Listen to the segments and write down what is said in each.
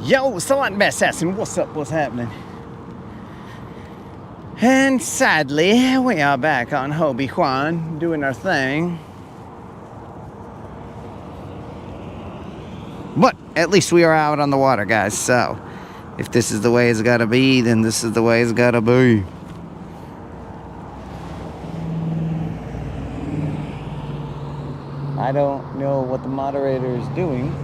Yo, Silent Assassin, what's up, what's happening? And sadly, we are back on Hobie Juan, doing our thing. But at least we are out on the water, guys, so if this is the way it's gotta be, then this is the way it's gotta be. I don't know what the moderator is doing.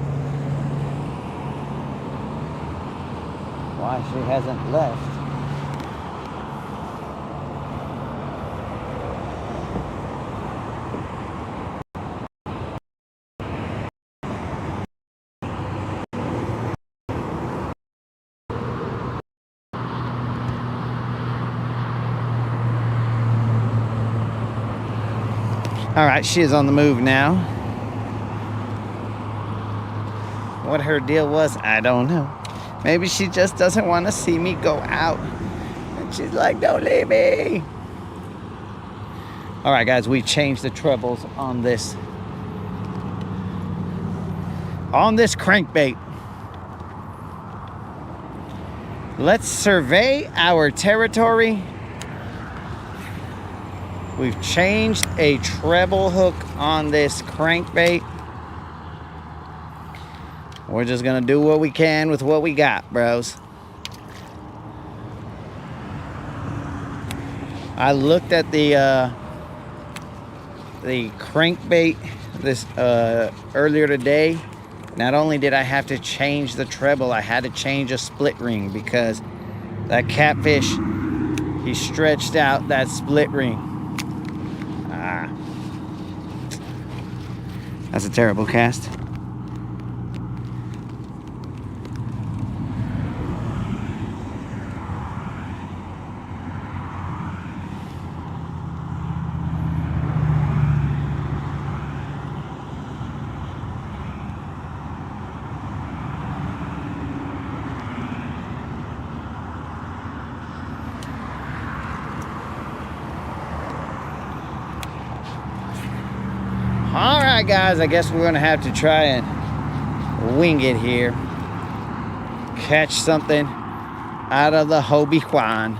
Why she hasn't left. All right, she is on the move now. What her deal was, I don't know. Maybe she just doesn't want to see me go out. And she's like, don't leave me. All right, guys, we changed the trebles on this crankbait. Let's survey our territory. We've changed a treble hook on this crankbait. We're just gonna do what we can with what we got, bros. I looked at the crankbait this earlier today. Not only did I have to change the treble, I had to change a split ring because that catfish, he stretched out that split ring. That's a terrible cast. All right, guys, I guess we're gonna have to try and wing it here. Catch something out of the Hobie Juan.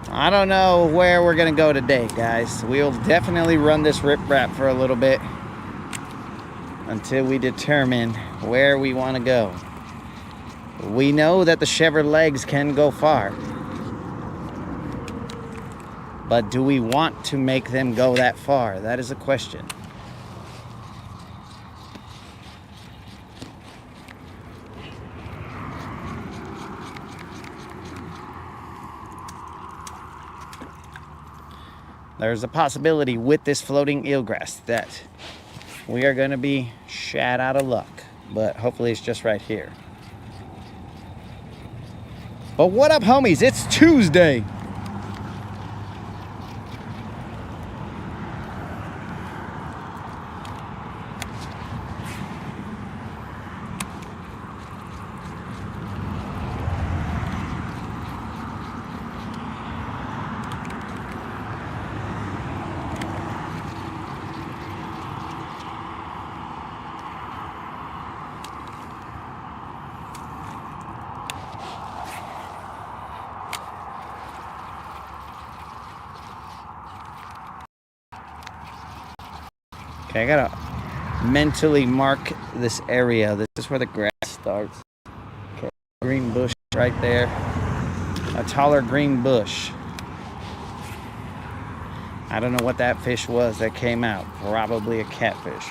I don't know where we're gonna go today, guys. We'll definitely run this rip-rap for a little bit until we determine where we want to go. We know that the Chevrolet legs can go far. But do we want to make them go that far? That is a question. There's a possibility with this floating eelgrass that we are going to be shad out of luck. But hopefully it's just right here. But what up, homies? It's Tuesday. Okay, I gotta mentally mark this area. This is where the grass starts. Okay, green bush right there. A taller green bush. I don't know what that fish was that came out. Probably a catfish.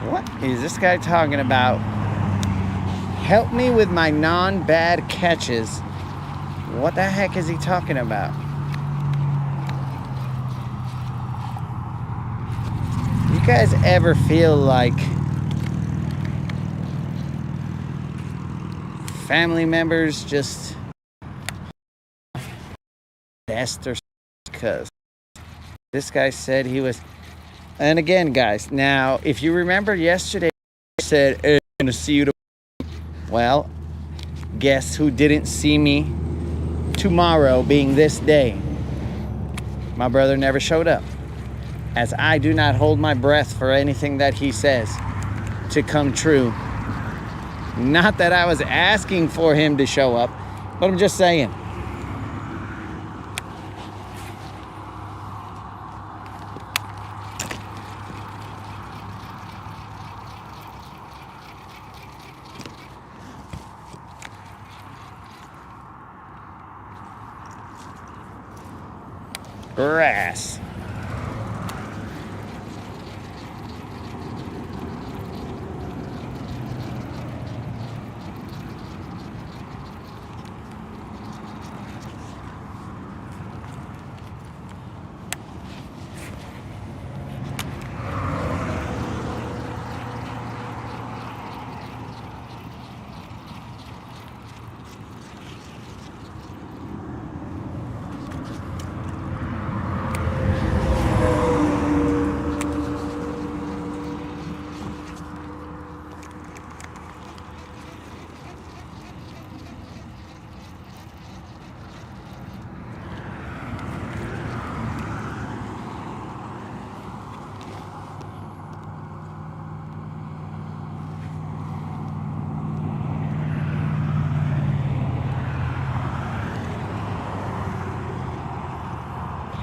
What is this guy talking about? Help me with my non-bad catches. What the heck is he talking about? You guys ever feel like family members just best or because this guy said he was. And again, guys, now, if you remember yesterday, said, hey, I'm gonna see you tomorrow. Well, guess who didn't see me tomorrow being this day? My brother never showed up, as I do not hold my breath for anything that he says to come true. Not that I was asking for him to show up, but I'm just saying. Grass.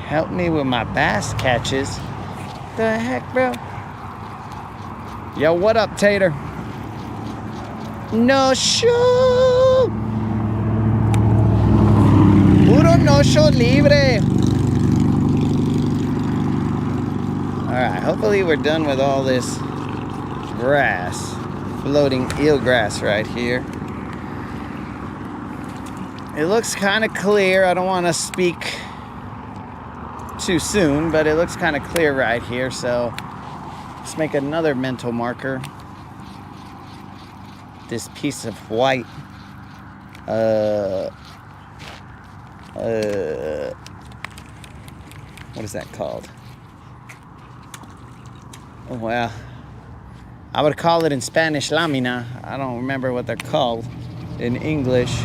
Help me with my bass catches. The heck, bro? Yo, what up, Tater? No show. Puro no show libre. Alright, hopefully we're done with all this grass. Floating eel grass right here. It looks kind of clear. I don't want to speak too soon, but it looks kind of clear right here, so let's make another mental marker. This piece of white what is that called? Oh, well, I would call it in Spanish lamina. I don't remember what they're called in English.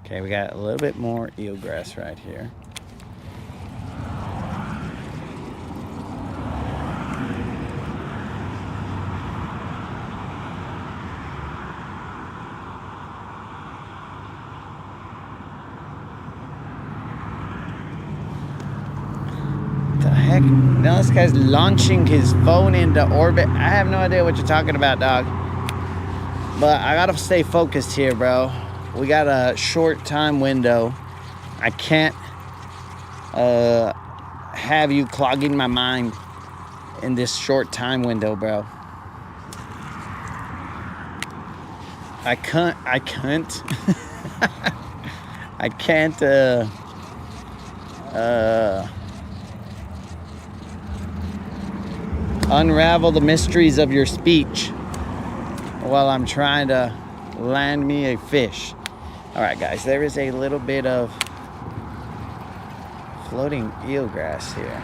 Okay, we got a little bit more eelgrass right here. What the heck? Now this guy's launching his phone into orbit. I have no idea what you're talking about, dog. But I gotta stay focused here, bro. We got a short time window. I can't have you clogging my mind in this short time window, bro. I can't I can't unravel the mysteries of your speech while I'm trying to land me a fish. All right, guys, there is a little bit of floating eelgrass here,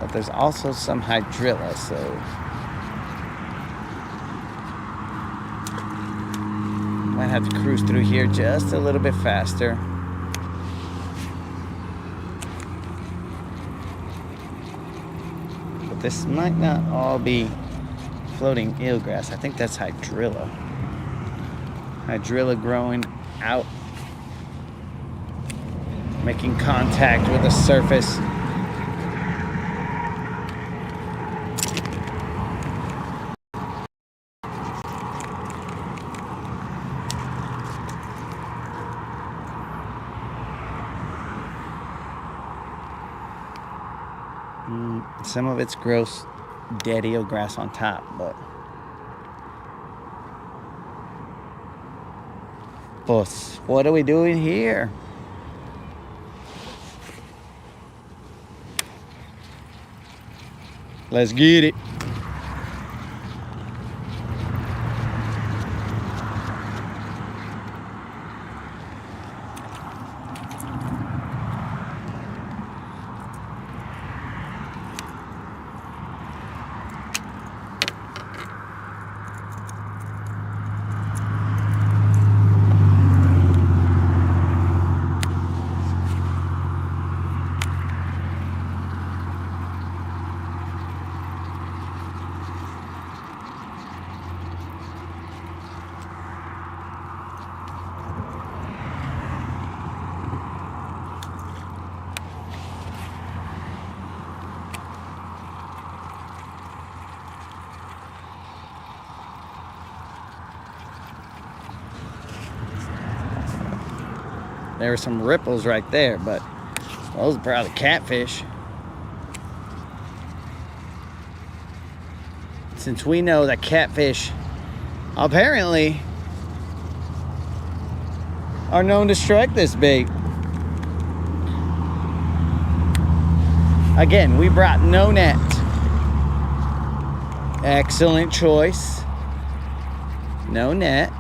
but there's also some hydrilla, so might have to cruise through here just a little bit faster. But this might not all be floating eelgrass. I think that's hydrilla. Hydrilla growing out, making contact with the surface. Some of it's gross, dead eelgrass on top, but what are we doing here? Let's get it. There were some ripples right there, but those are probably catfish. Since we know that catfish apparently are known to strike this bait. Again, we brought no net. Excellent choice. No net.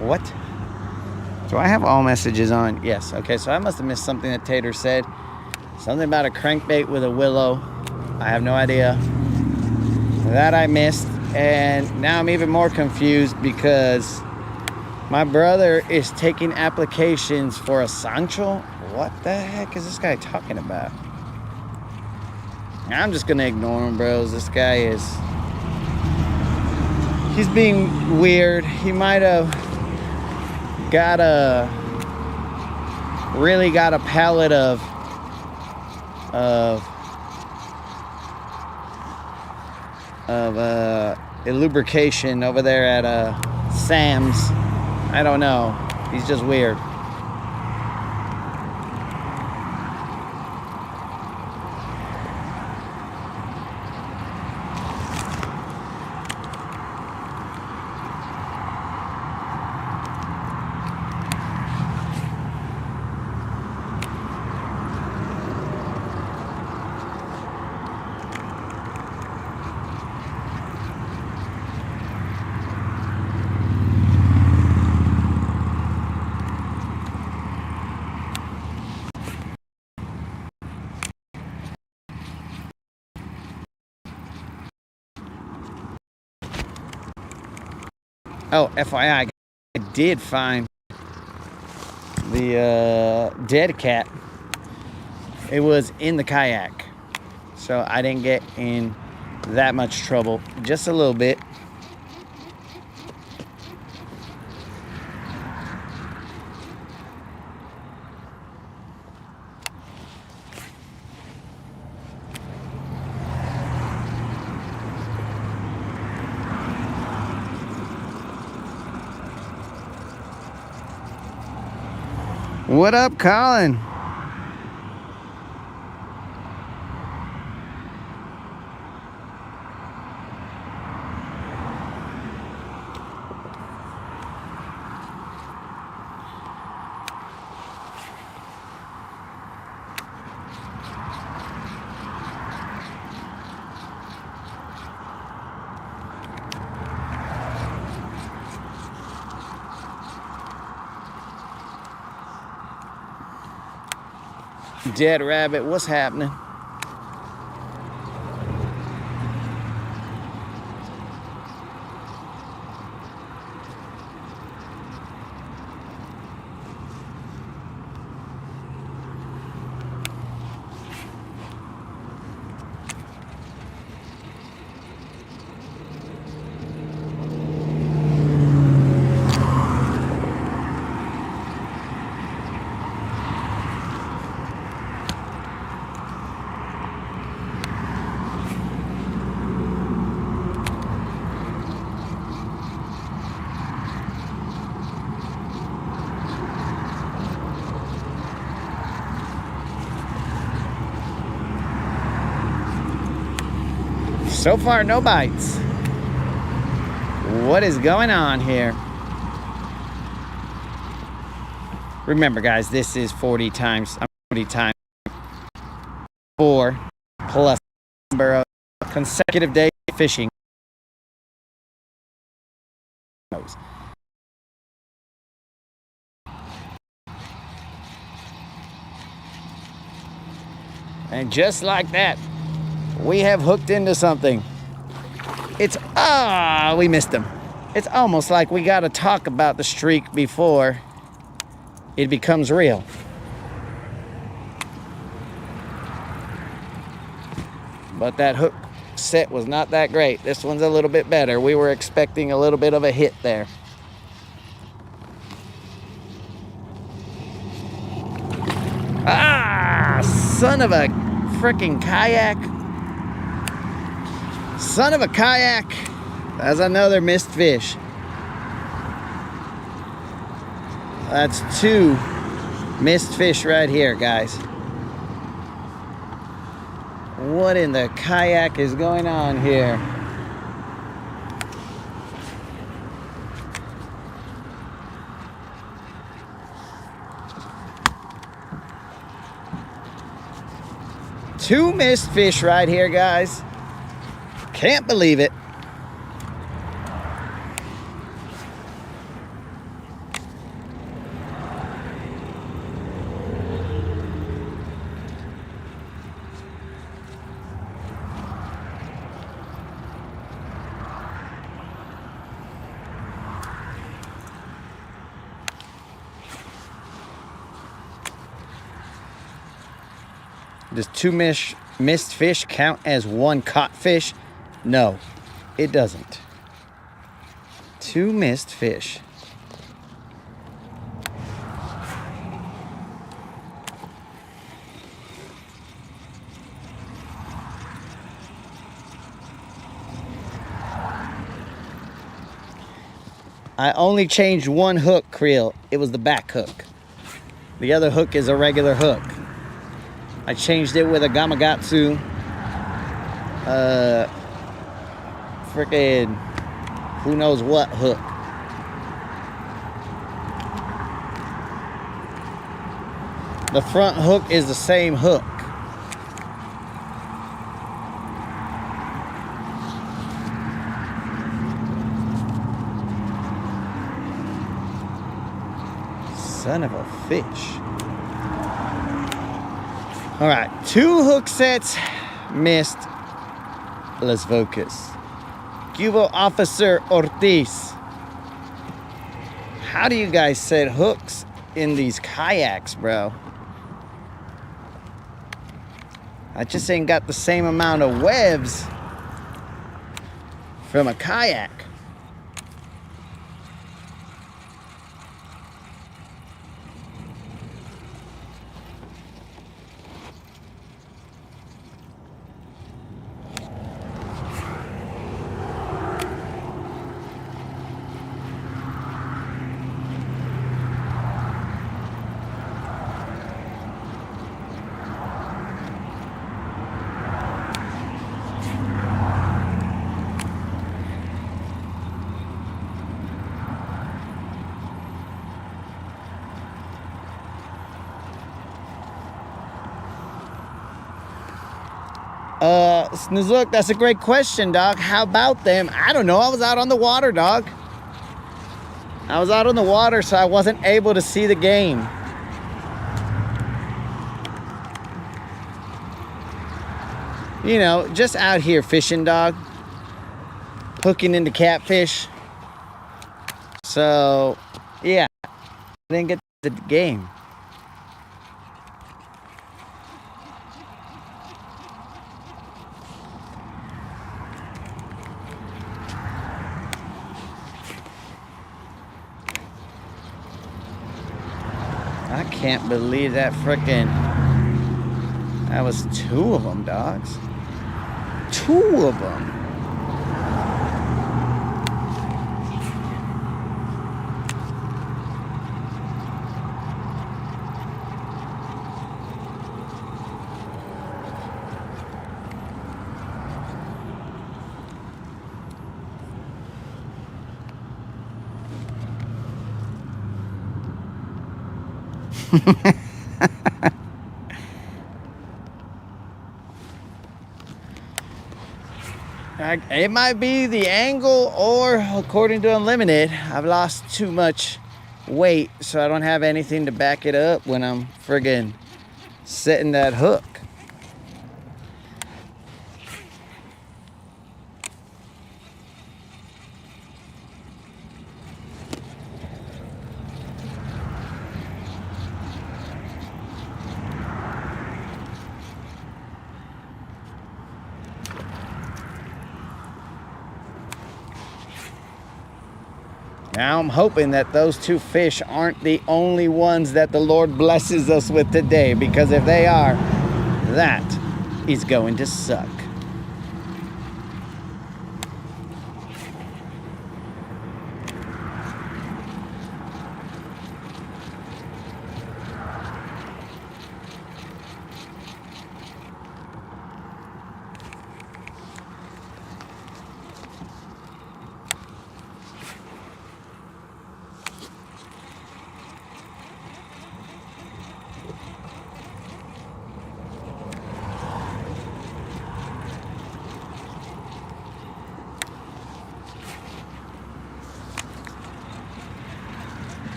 What? Do I have all messages on? Yes. Okay, so I must have missed something that Tater said. Something about a crankbait with a willow. I have no idea. That I missed. And now I'm even more confused because my brother is taking applications for a Sancho. What the heck is this guy talking about? I'm just going to ignore him, bros. This guy is... he's being weird. He might have... really got a pallet of lubrication over there at Sam's. I don't know. He's just weird. Oh, FYI, I did find the dead cat. It was in the kayak, so I didn't get in that much trouble. Just a little bit. What up, Colin? Dead rabbit, what's happening? So far, no bites. What is going on here? Remember, guys, this is 40 times 4 plus number of consecutive days fishing. And just like that, we have hooked into something. It's, we missed him. It's almost like we got to talk about the streak before it becomes real. But that hook set was not that great. This one's a little bit better. We were expecting a little bit of a hit there. Son of a freaking kayak. Son of a kayak. That's another missed fish. That's 2 missed fish right here, guys. What in the kayak is going on here? Two missed fish right here, guys. Can't believe it. Does 2 missed fish count as 1 caught fish? No, it doesn't. 2 missed fish. I only changed 1 hook, Creel. It was the back hook. The other hook is a regular hook. I changed it with a Gamakatsu. Frickin' who knows what hook. The front hook is the same hook. Son of a fish. All right, 2 hook sets missed. Let's focus. Cubo Officer Ortiz. How do you guys set hooks in these kayaks, bro? I just ain't got the same amount of webs from a kayak. Snoozuk, that's a great question, dog. How about them? I don't know. I was out on the water, dog. I was out on the water, so I wasn't able to see the game. you know, just out here fishing, dog. Hooking into catfish. So, yeah. I didn't get the game. I can't believe that frickin'... That was 2 of them, dogs. 2 of them. It might be the angle, or according to Unlimited, I've lost too much weight, so I don't have anything to back it up when I'm friggin' setting that hook. Now I'm hoping that those 2 fish aren't the only ones that the Lord blesses us with today, because if they are, that is going to suck.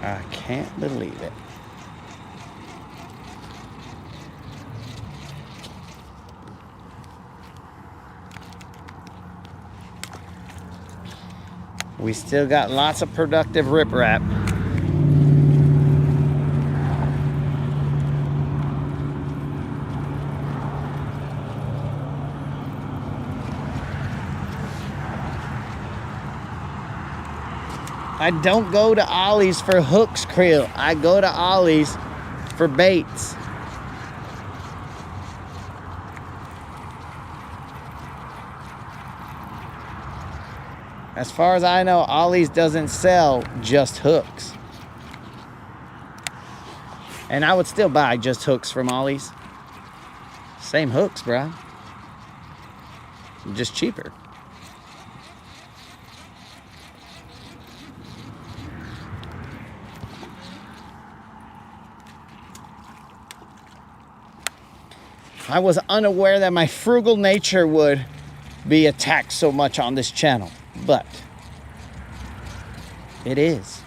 I can't believe it. We still got lots of productive riprap. I don't go to Ollie's for hooks, Krill. I go to Ollie's for baits. As far as I know, Ollie's doesn't sell just hooks. And I would still buy just hooks from Ollie's. Same hooks, bro. Just cheaper. I was unaware that my frugal nature would be attacked so much on this channel, but it is.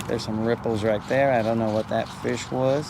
There's some ripples right there. I don't know what that fish was.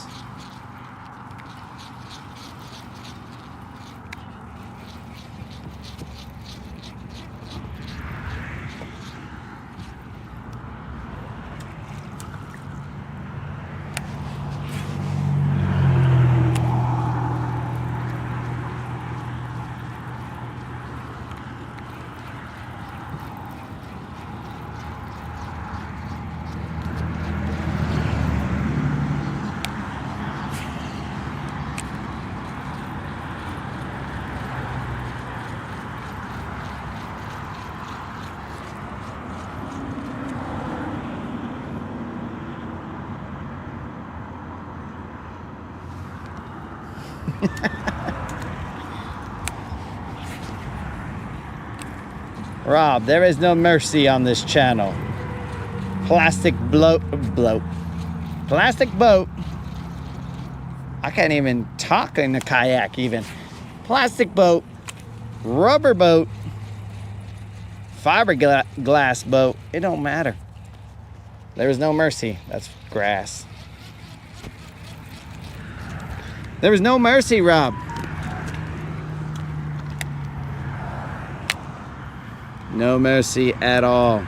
Rob, there is no mercy on this channel. Plastic Plastic boat. I can't even talk in a kayak even. Plastic boat, rubber boat, fiberglass boat. It don't matter. There is no mercy. That's grass. There is no mercy, Rob. No mercy at all.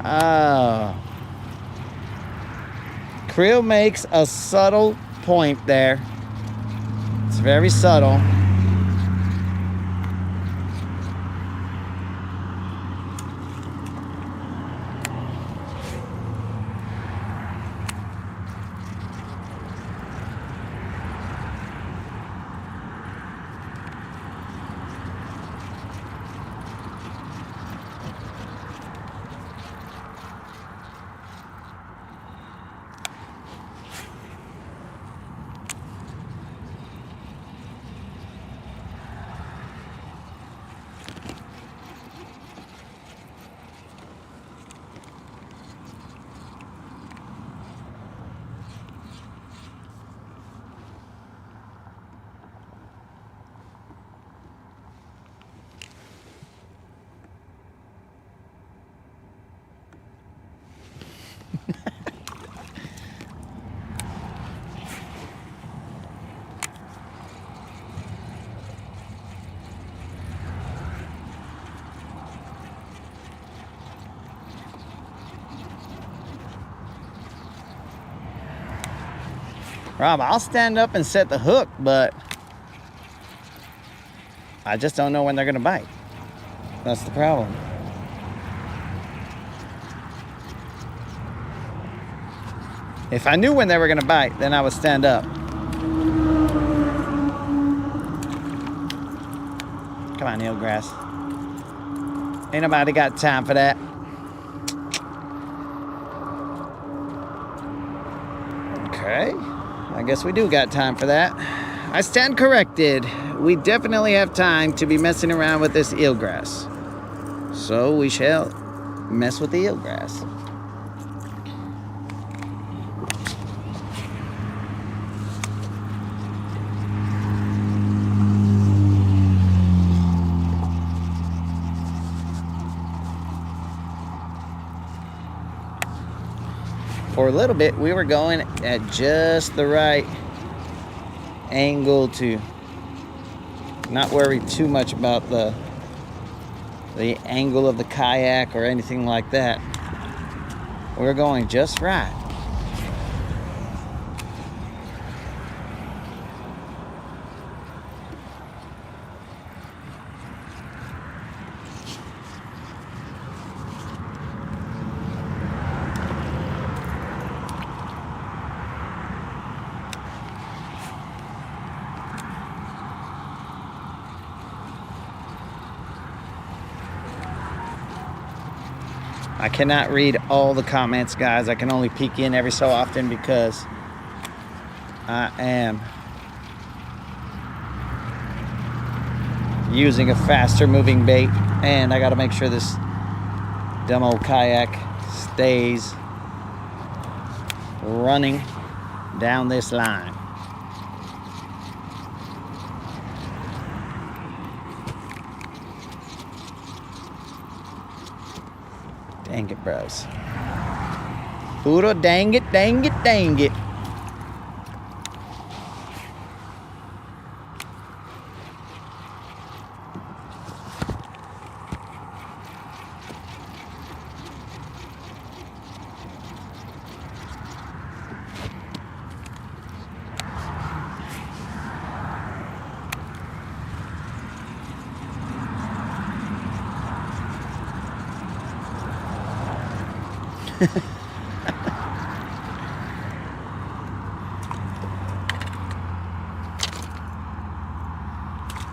Oh. Creel makes a subtle point there. It's very subtle. Rob, I'll stand up and set the hook, but I just don't know when they're gonna bite. That's the problem. If I knew when they were gonna bite, then I would stand up. Come on, eelgrass. Ain't nobody got time for that. Okay, I guess we do got time for that. I stand corrected. We definitely have time to be messing around with this eelgrass. So we shall mess with the eelgrass. For a little bit, we were going at just the right angle to not worry too much about the angle of the kayak or anything like that. We're going just right. I cannot read all the comments, guys. I can only peek in every so often because I am using a faster moving bait, and I got to make sure this dumb old kayak stays running down this line. Dang it, bros. Puro dang it, dang it, dang it.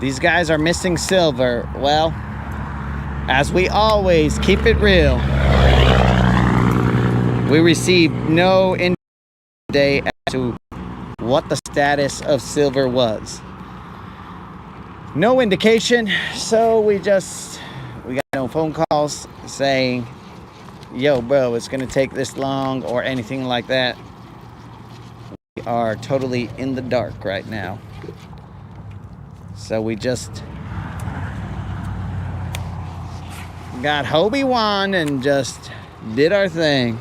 These guys are missing silver. Well, as we always keep it real, we received no indication today as to what the status of silver was. No indication, so we got no phone calls saying, yo bro, it's gonna take this long or anything like that. We are totally in the dark right now. So we just got Hobie Wan and just did our thing.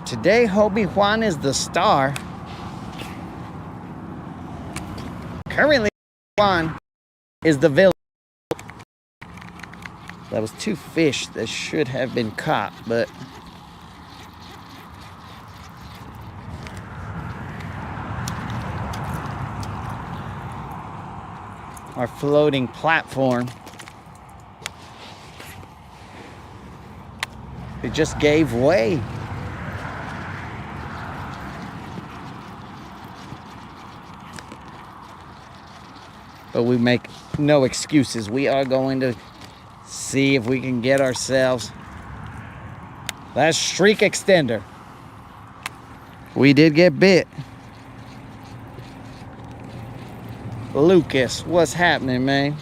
Today, Hobie Wan is the star. Currently, Juan is the villain. That was 2 fish that should have been caught, but our floating platform, it just gave way. But we make no excuses. We are going to see if we can get ourselves that streak extender. We did get bit. Lucas, what's happening, man?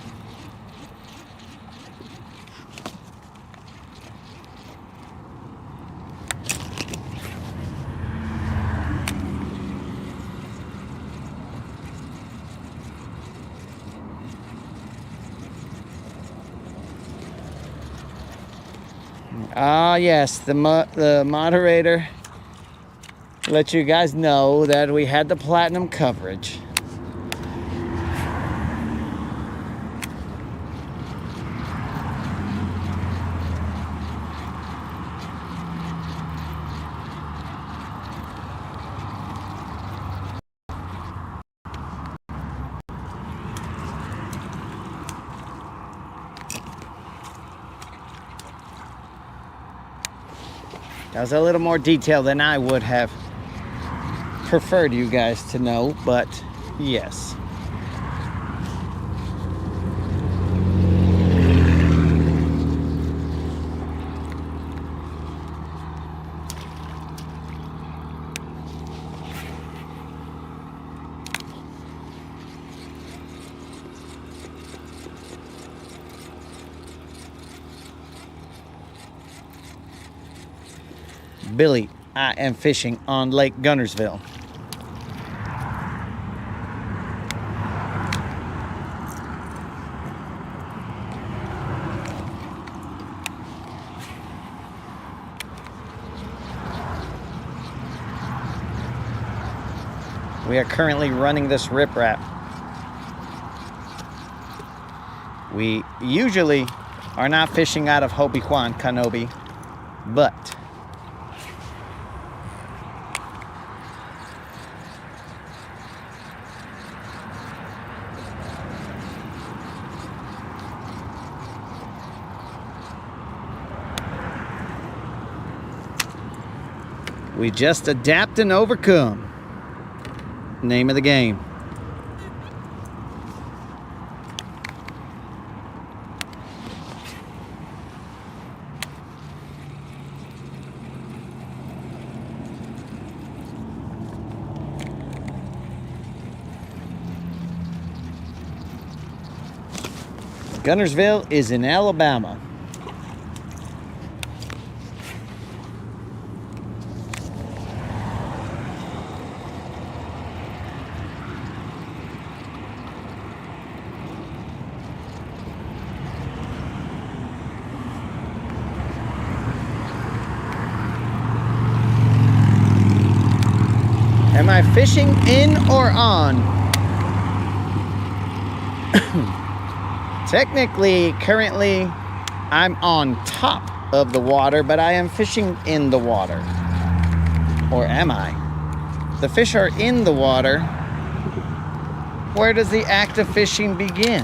Ah, yes, the moderator let you guys know that we had the platinum coverage. That was a little more detail than I would have preferred you guys to know, but yes. Billy, I am fishing on Lake Guntersville. We are currently running this riprap. We usually are not fishing out of Hobie Wan Kenobi, but we just adapt and overcome. Name of the game. Guntersville is in Alabama. I fishing in or on? Technically, currently, I'm on top of the water, but I am fishing in the water. Or am I? The fish are in the water. Where does the act of fishing begin?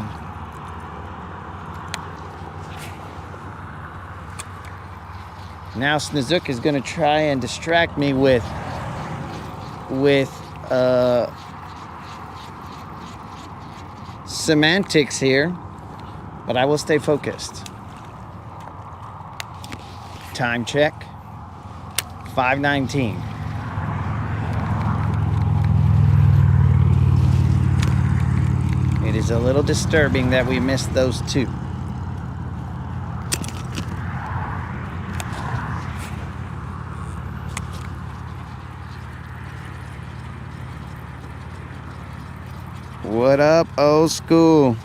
Now Snizook is going to try and distract me with semantics here, but I will stay focused. Time check, 5:19. It is a little disturbing that we missed those two. What up, old school?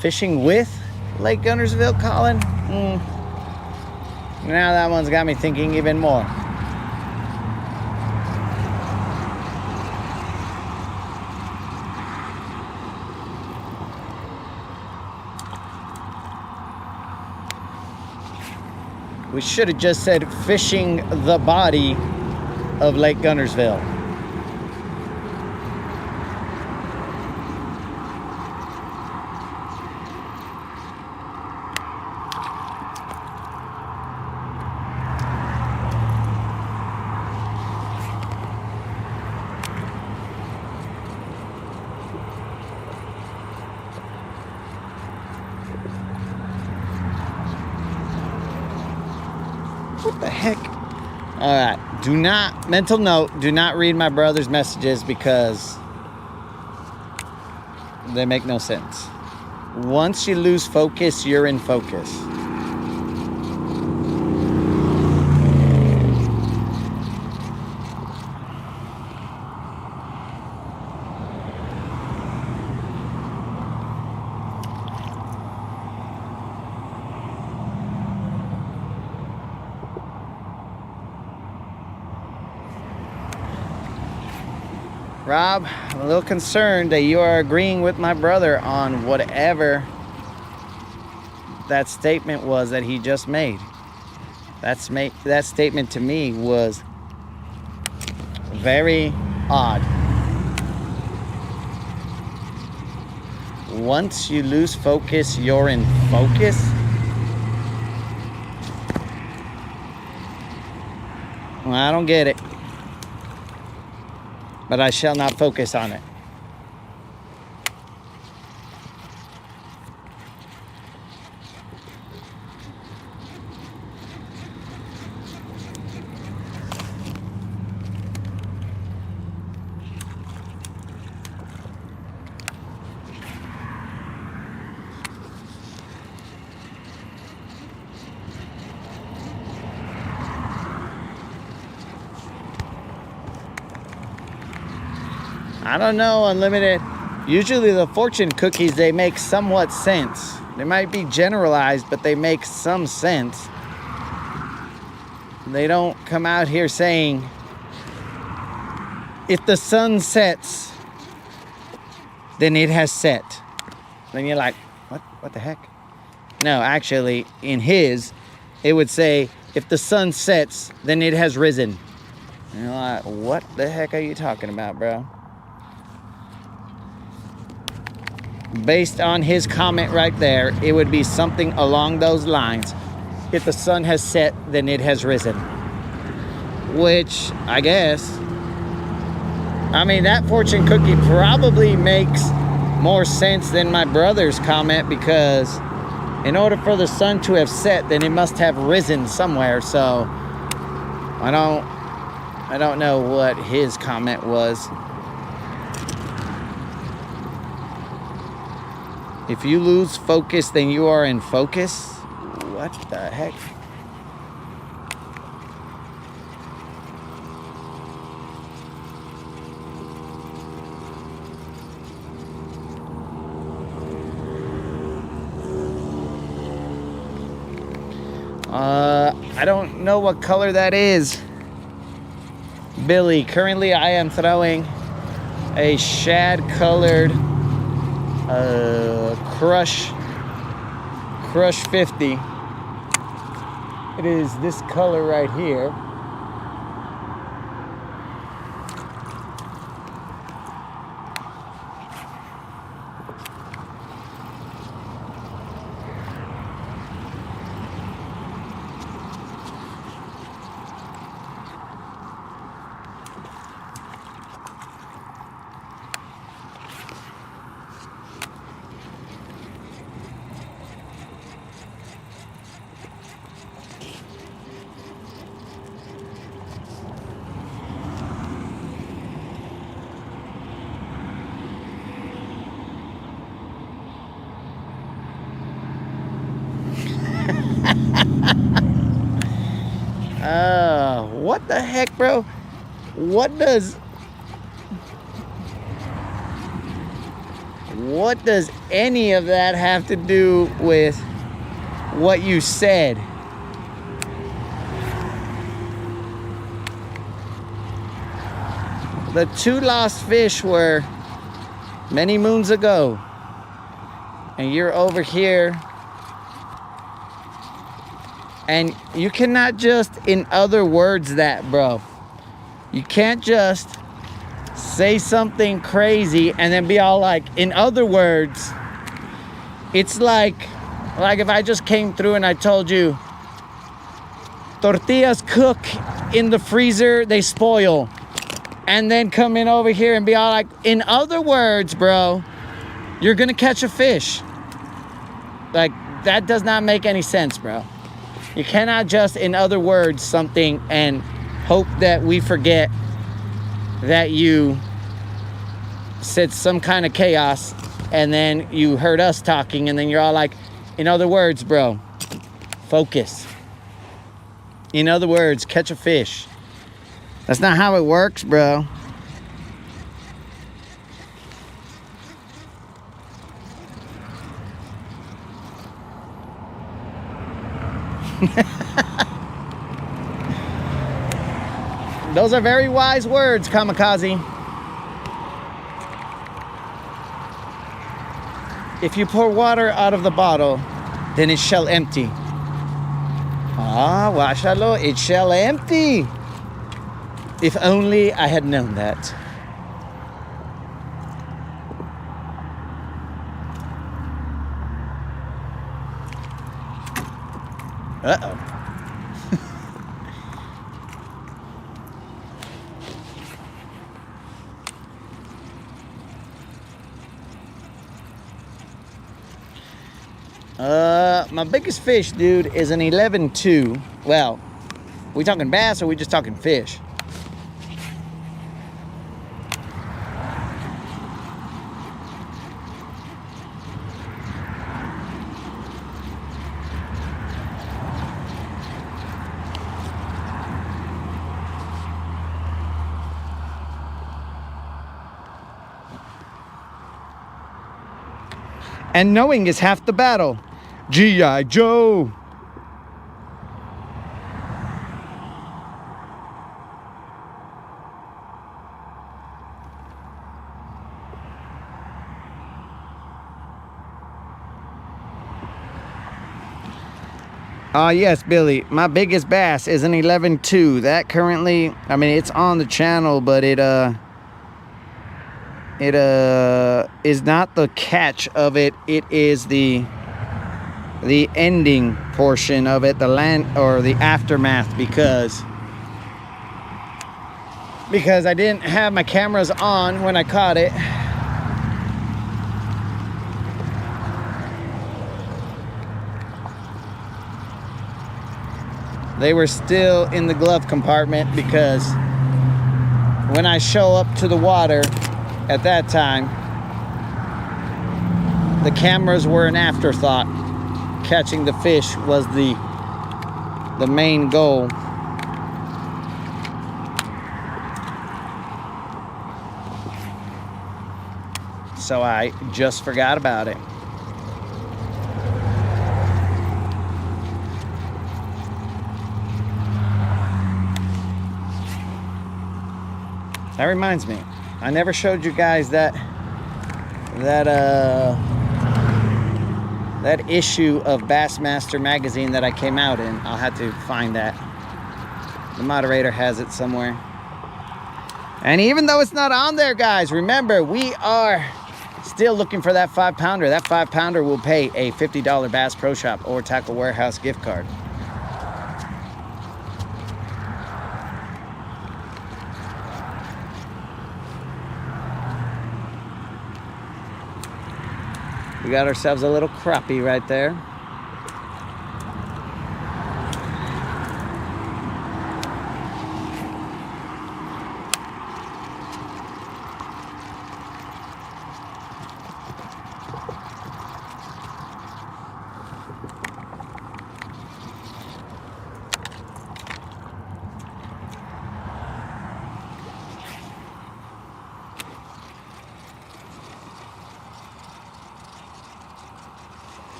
Fishing with Lake Guntersville, Colin? Now that one's got me thinking even more. We should have just said fishing the body of Lake Guntersville. What the heck? All right, mental note, do not read my brother's messages because they make no sense. Once you lose focus, you're in focus. Rob, I'm a little concerned that you are agreeing with my brother on whatever that statement was that he just made. That statement to me was very odd. Once you lose focus, you're in focus? Well, I don't get it. But I shall not focus on it. I don't know, Unlimited. Usually the fortune cookies, they make somewhat sense. They might be generalized, but they make some sense. They don't come out here saying, if the sun sets, then it has set. Then you're like, what the heck? No, actually, in his, it would say, if the sun sets, then it has risen. And you're like, what the heck are you talking about, bro? Based on his comment right there, it would be something along those lines. If the sun has set, then it has risen. Which, I guess, I mean, that fortune cookie probably makes more sense than my brother's comment, because in order for the sun to have set, then it must have risen somewhere. So I don't know what his comment was. If you lose focus, then you are in focus. What the heck? I don't know what color that is, Billy. Currently, I am throwing a shad colored Crush 50. It is this color right here. What the heck, bro? What does any of that have to do with what you said? The 2 lost fish were many moons ago, and you're over here. And you cannot just, in other words, that, bro. You can't just say something crazy and then be all like, in other words. It's like if I just came through and I told you, tortillas cook in the freezer, they spoil. And then come in over here and be all like, in other words, bro, you're gonna catch a fish. Like, that does not make any sense, bro. You cannot just, in other words, something and hope that we forget that you said some kind of chaos, and then you heard us talking, and then you're all like, in other words, bro, focus. In other words, catch a fish. That's not how it works, bro. Those are very wise words, Kamikaze. If you pour water out of the bottle, then it shall empty. Ah, washalo, it shall empty. If only I had known that. Uh-oh. My biggest fish, dude, is an 11.2. Well, we talking bass or we just talking fish? And knowing is half the battle. G.I. Joe. Yes, Billy. My biggest bass is an 11.2. That currently, I mean, it's on the channel, but it is not the catch of it. It is the ending portion of it, the land or the aftermath, because I didn't have my cameras on when I caught it. They were still in the glove compartment because when I show up to the water at that time, the cameras were an afterthought. Catching the fish was the main goal. So I just forgot about it. That reminds me, I never showed you guys that issue of Bassmaster magazine that I came out in. I'll have to find that. The moderator has it somewhere. And even though it's not on there, guys, remember, we are still looking for that 5-pounder. That 5-pounder will pay a $50 Bass Pro Shop or Tackle Warehouse gift card. We got ourselves a little crappie right there.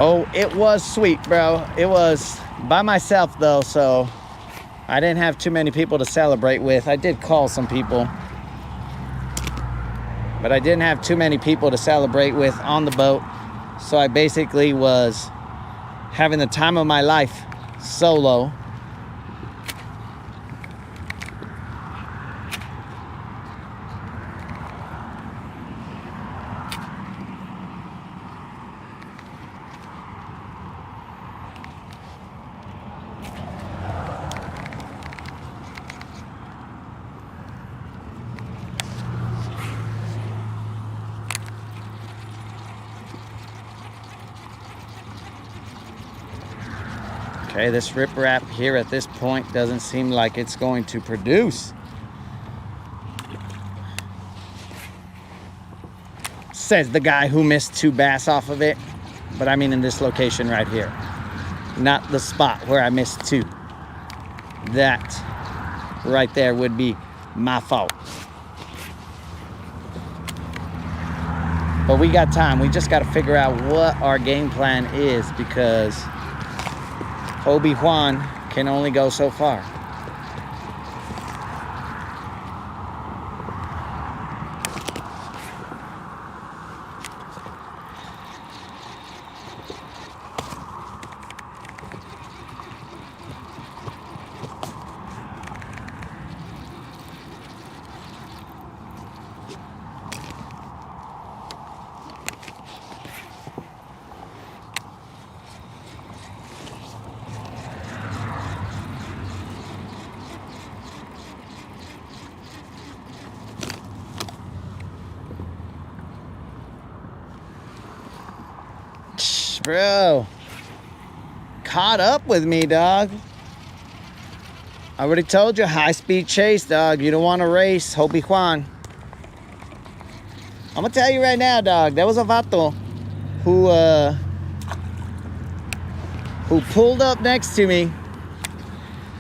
Oh, it was sweet, bro. It was by myself, though, so I didn't have too many people to celebrate with. I did call some people, but I didn't have too many people to celebrate with on the boat. So I basically was having the time of my life solo. Okay, this riprap here at this point doesn't seem like it's going to produce. Says the guy who missed 2 bass off of it. But I mean in this location right here. Not the spot where I missed 2. That right there would be my fault. But we got time. We just got to figure out what our game plan is, because Obi-Wan can only go so far. Bro, caught up with me, dog. I already told you, high-speed chase, dog. You don't want to race Obi-Wan. I'm gonna tell you right now, dog. There was a vato who pulled up next to me,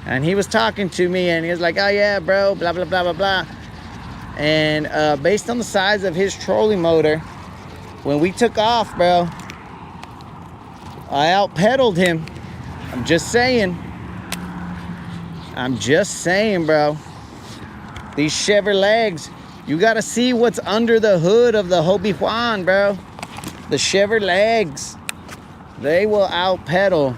and he was talking to me, and he was like, "Oh yeah, bro, blah blah blah blah blah." And based on the size of his trolling motor, when we took off, bro, I out-pedaled him. I'm just saying. I'm just saying, bro. These Chevrolets, you gotta see what's under the hood of the Obi-Wan, bro. The Chevrolets, they will out-pedal,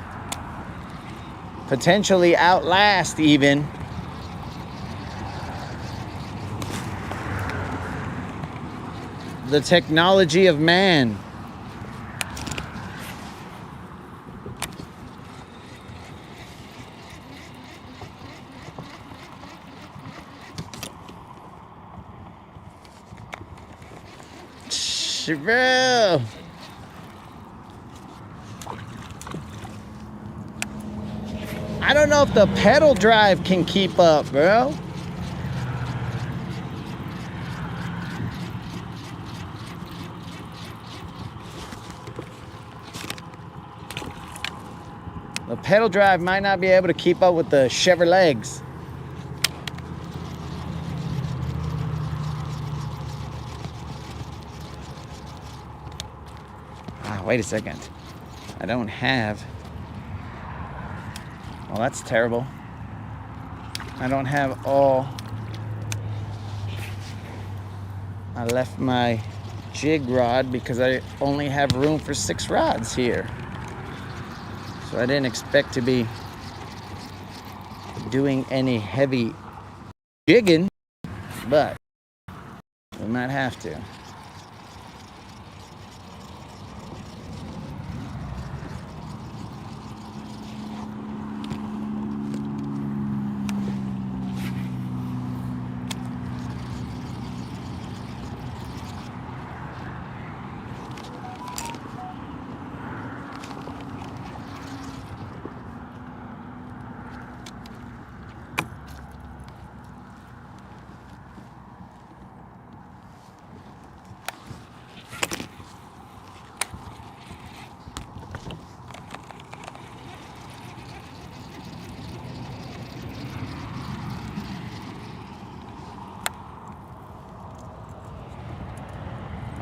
potentially outlast even. The technology of man. Guntersville. I don't know if the pedal drive can keep up, bro. The pedal drive might not be able to keep up with the Chevrolets. Wait a second. I don't have... Well, that's terrible. I don't have all... I left my jig rod because I only have room for 6 rods here. So I didn't expect to be doing any heavy jigging, but we might have to.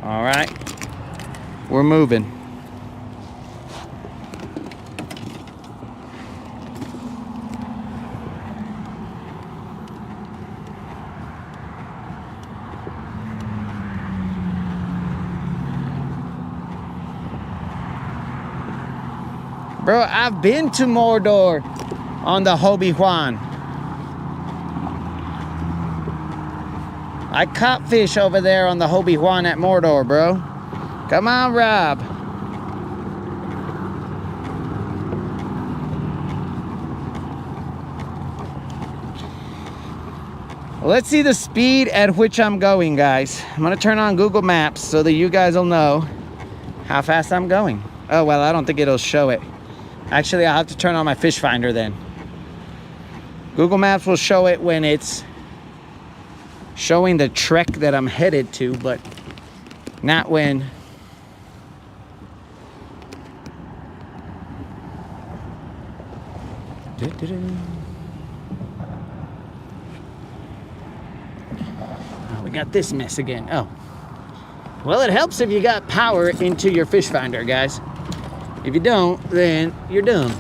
All right, we're moving. Bro, I've been to Mordor on the Hobie Juan. I caught fish over there on the Hobie Juan at Mordor, bro. Come on, Rob. Let's see the speed at which I'm going, guys. I'm gonna turn on Google Maps so that you guys will know how fast I'm going. Oh, well, I don't think it'll show it. Actually, I'll have to turn on my fish finder then. Google Maps will show it when it's showing the trek that I'm headed to, but not when oh, we got this mess again. Oh, well, it helps if you got power into your fish finder, guys. If you don't, then you're dumb.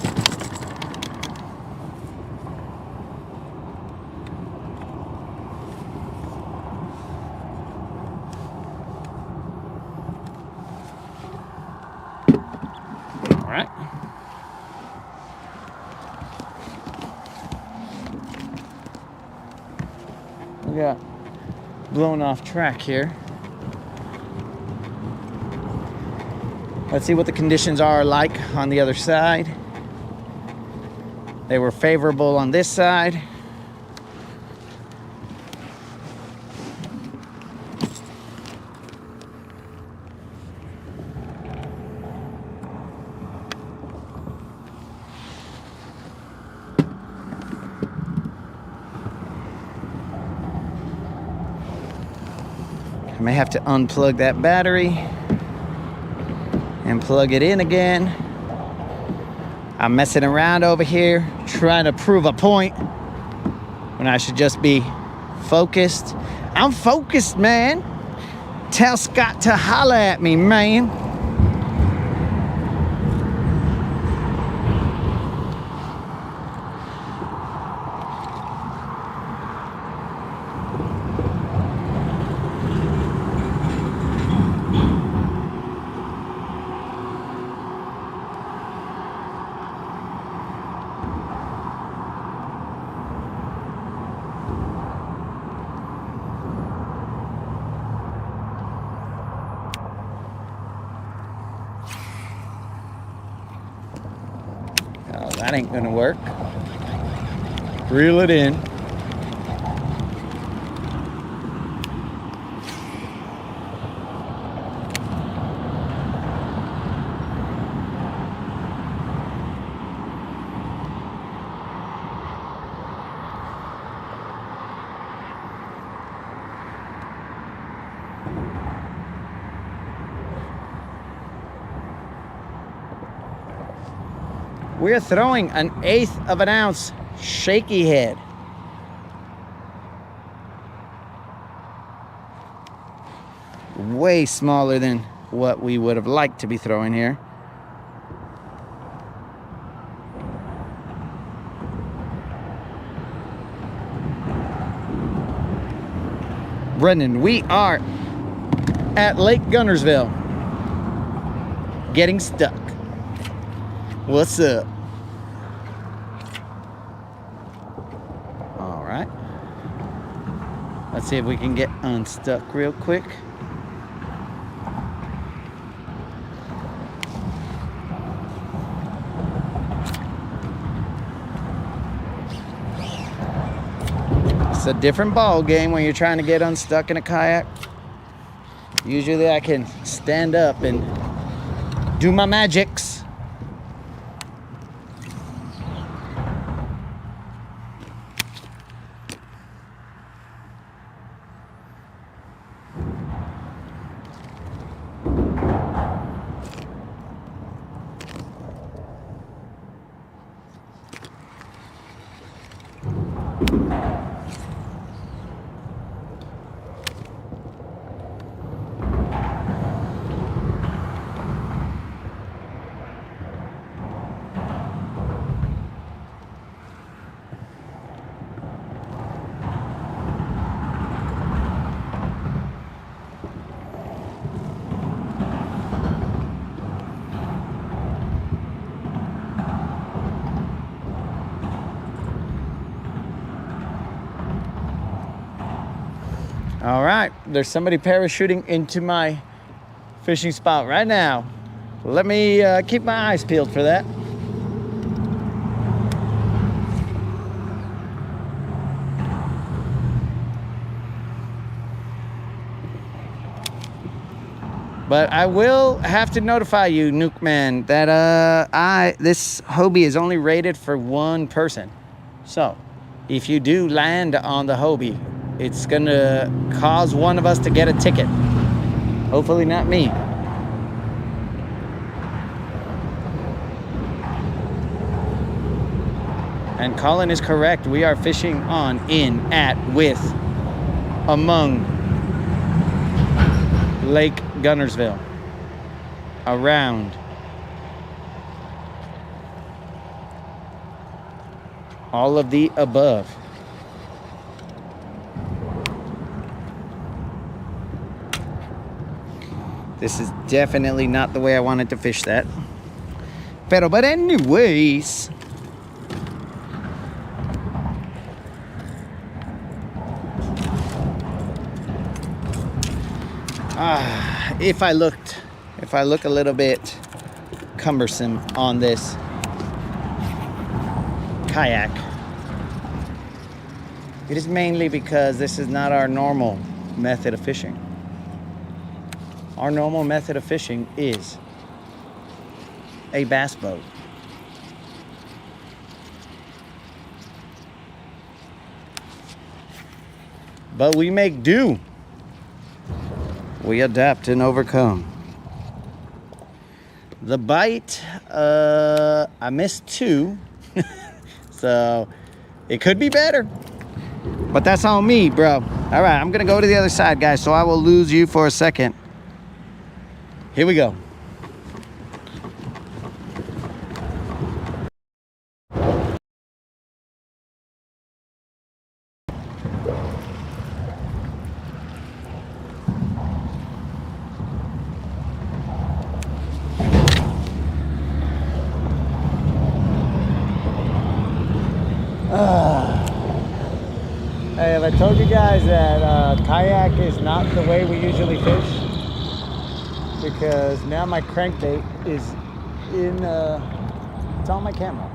We got blown off track here. Let's see what the conditions are like on the other side. They were favorable on this side. I may have to unplug that battery and plug it in again. I'm messing around over here trying to prove a point when I should just be focused. I'm focused, man. Tell Scott to holler at me, man. Oh, that ain't gonna work. Reel it in. We're throwing an 1/8 of an ounce shaky head. Way smaller than what we would have liked to be throwing here. Brendan, we are at Lake Guntersville, getting stuck. What's up? All right. Let's see if we can get unstuck real quick. It's a different ball game when you're trying to get unstuck in a kayak. Usually I can stand up and do my magics. All right, there's somebody parachuting into my fishing spot right now. Let me keep my eyes peeled for that. But I will have to notify you, Nuke Man, that this Hobie is only rated for one person. So if you do land on the Hobie, it's gonna cause one of us to get a ticket. Hopefully not me. And Colin is correct. We are fishing on, in, at, with, among Lake Guntersville. Around. All of the above. This is definitely not the way I wanted to fish that. But anyways. If I look a little bit cumbersome on this kayak, it is mainly because this is not our normal method of fishing. Our normal method of fishing is a bass boat. But we make do. We adapt and overcome. The bite, I missed 2. So it could be better. But that's on me, bro. All right, I'm gonna go to the other side, guys, so I will lose you for a second. Here we go. Hey, have I told you guys that kayak is not the way we usually fish? Because now my crankbait is in, it's on my camera.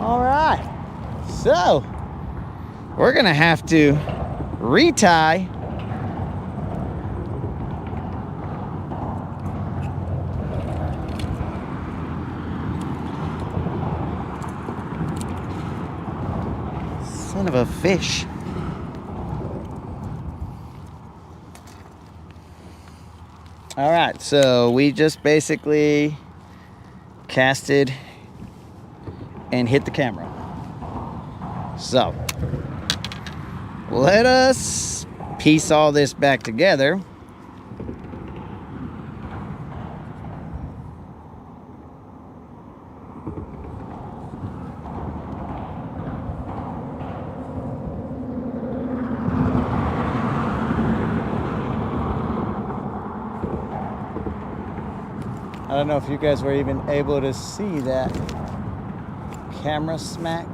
All right, so we're gonna have to retie son of a fish. All right, so we just basically casted and hit the camera. So let us piece all this back together. I don't know if you guys were even able to see that camera smack.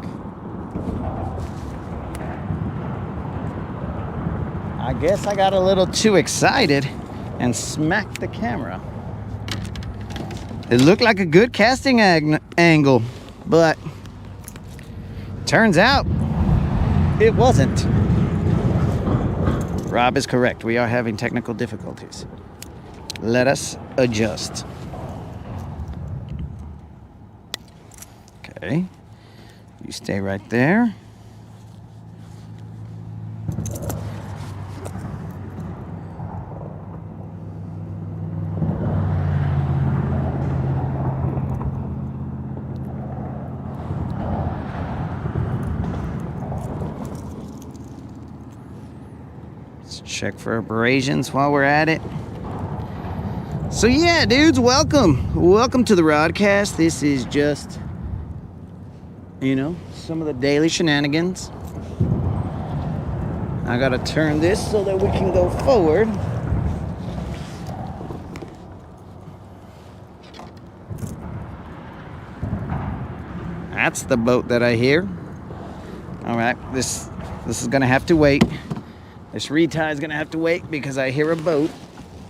I guess I got a little too excited and smacked the camera. It looked like a good casting angle, but turns out it wasn't. Rob is correct. We are having technical difficulties. Let us adjust. Okay, you stay right there. Let's check for abrasions while we're at it. So yeah, dudes, welcome to the Rodcast. This is just, you know, some of the daily shenanigans. I gotta turn this so that we can go forward. That's the boat that I hear. All right, this is gonna have to wait. This retie is gonna have to wait because I hear a boat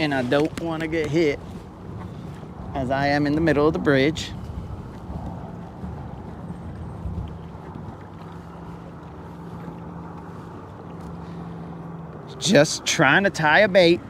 and I don't want to get hit as I am in the middle of the bridge. Just trying to tie a bait.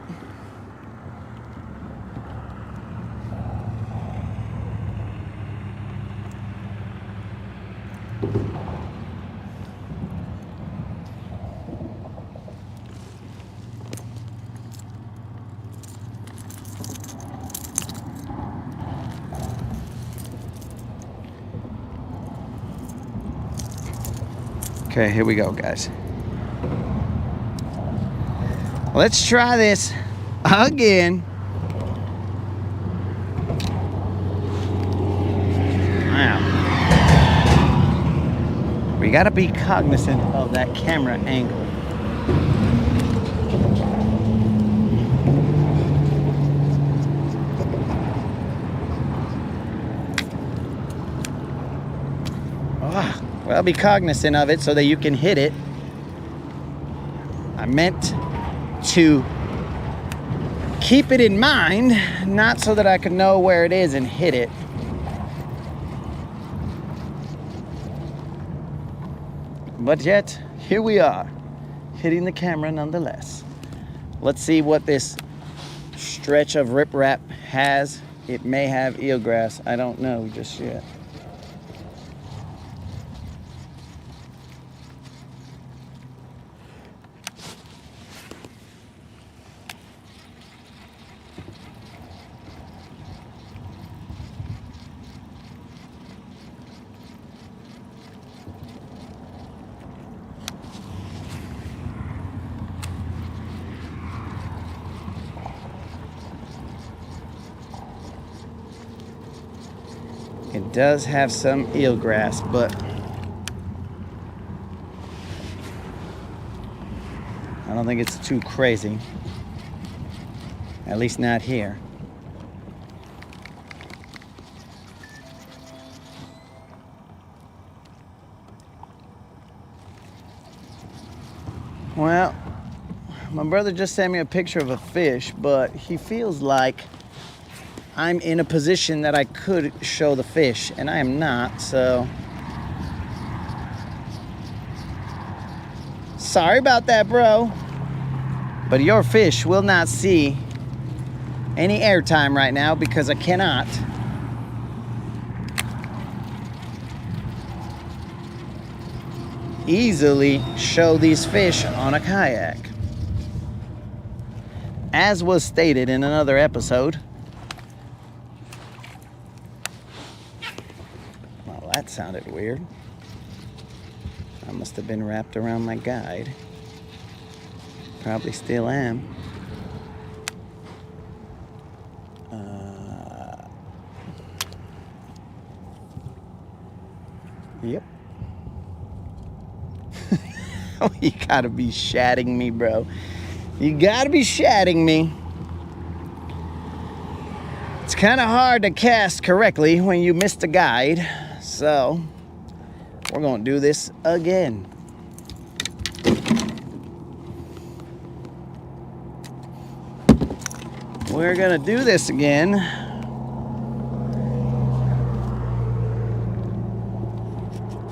Okay, here we go, guys. Let's try this again. Wow. We gotta be cognizant of that camera angle. Well, be cognizant of it so that you can hit it. I meant to keep it in mind, not so that I could know where it is and hit it. But yet, here we are, hitting the camera nonetheless. Let's see what this stretch of riprap has. It may have eelgrass. I don't know just yet. It does have some eelgrass, but I don't think it's too crazy. At least not here. Well, my brother just sent me a picture of a fish, but he feels like I'm in a position that I could show the fish, and I am not, so sorry about that, bro. But your fish will not see any airtime right now because I cannot. Easily show these fish on a kayak. as was stated in another episode. Well, that sounded weird. I must have been wrapped around my guide. Probably still am. Yep. Oh, you gotta be shatting me, bro. You gotta be shatting me. It's kind of hard to cast correctly when you missed a guide. So, we're gonna do this again. We're gonna do this again.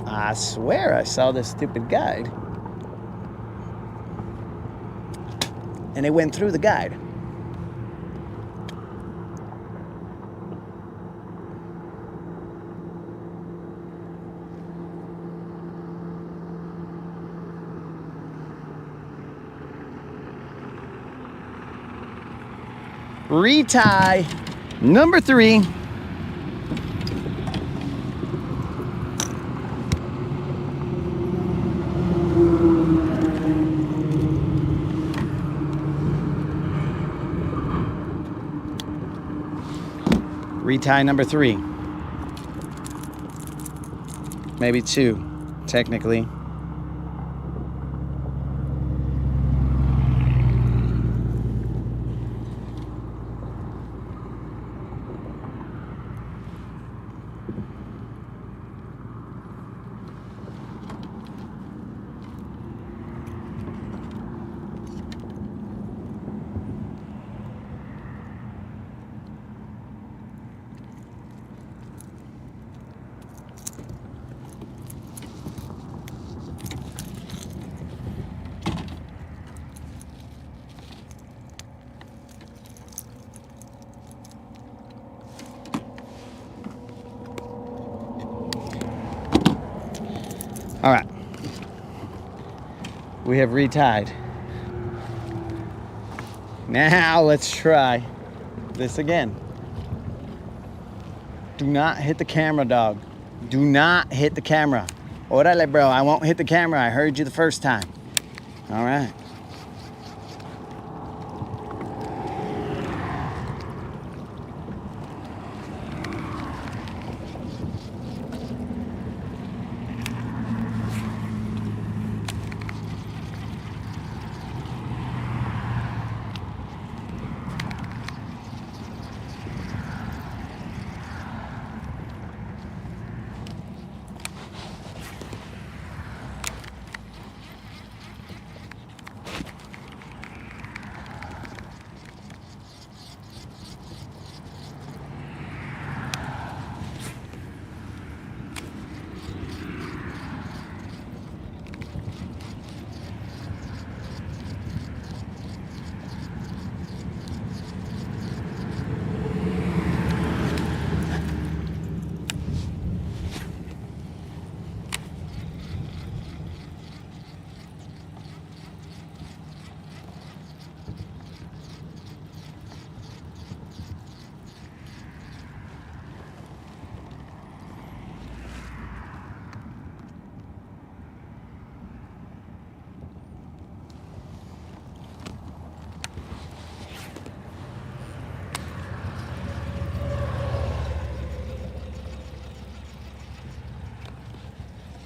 I swear I saw this stupid guide. And it went through the guide. Retie number 3. Retie number 3. Maybe 2, technically. All right, we have retied. Now let's try this again. Do not hit the camera, dog. Do not hit the camera. Orale, bro, I won't hit the camera. I heard you the first time. All right.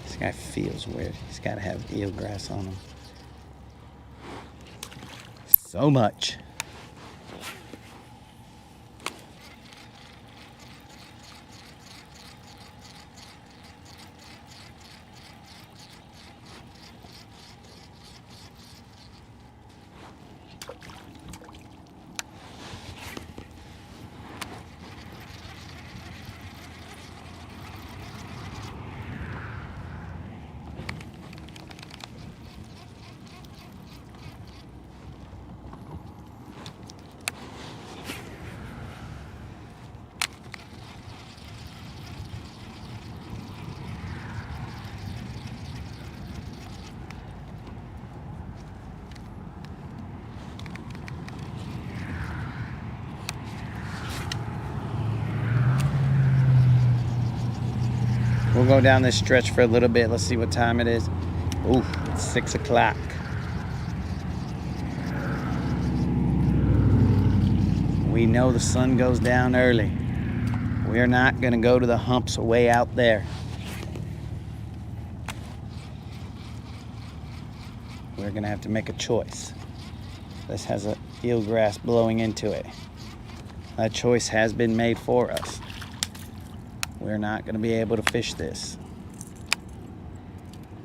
This guy feels weird. He's got to have eelgrass on him. So much. We'll go down this stretch for a little bit. Let's see what time it is. Ooh, it's 6 o'clock. We know the sun goes down early. We're not gonna go to the humps way out there. We're gonna have to make a choice. This has a eelgrass blowing into it. That choice has been made for us. We're not gonna be able to fish this.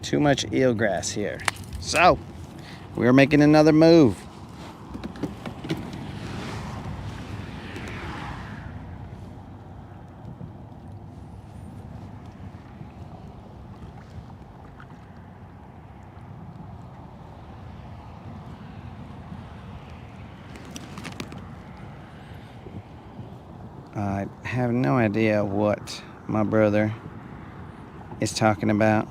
Too much eelgrass here. So, we're making another move. I have no idea what my brother is talking about.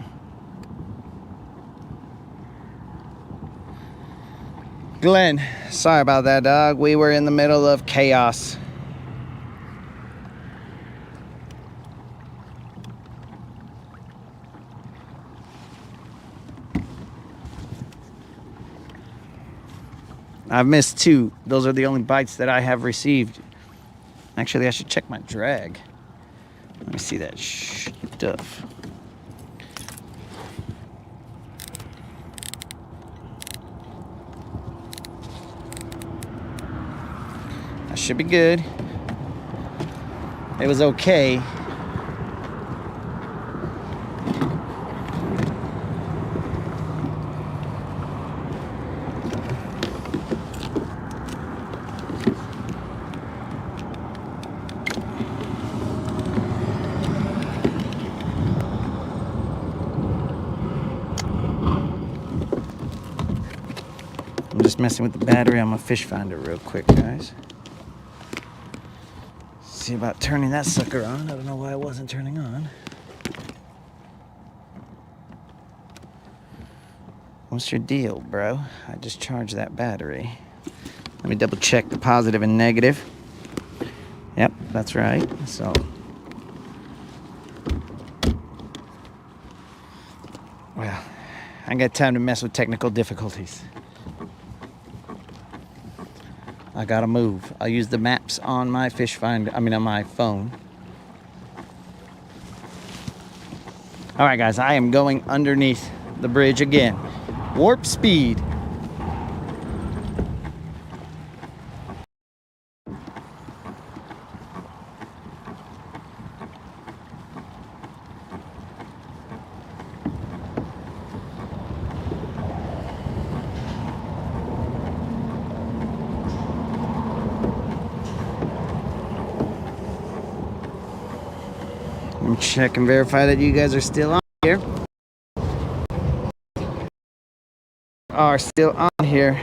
Glenn, sorry about that, dog. We were in the middle of chaos. I've missed 2. Those are the only bites that I have received. Actually, I should check my drag. Let me see that stuff. That should be good. It was okay. I'm just messing with the battery on my fish finder real quick, guys. See about turning that sucker on. I don't know why it wasn't turning on. What's your deal, bro? I just charged that battery. Let me double check the positive and negative. Yep, that's right. So, well, I ain't got time to mess with technical difficulties. I gotta move. I'll use the maps on my fish finder, on my phone. All right, guys, I am going underneath the bridge again. Warp speed. Let me check and verify that you guys are still on here. Are still on here.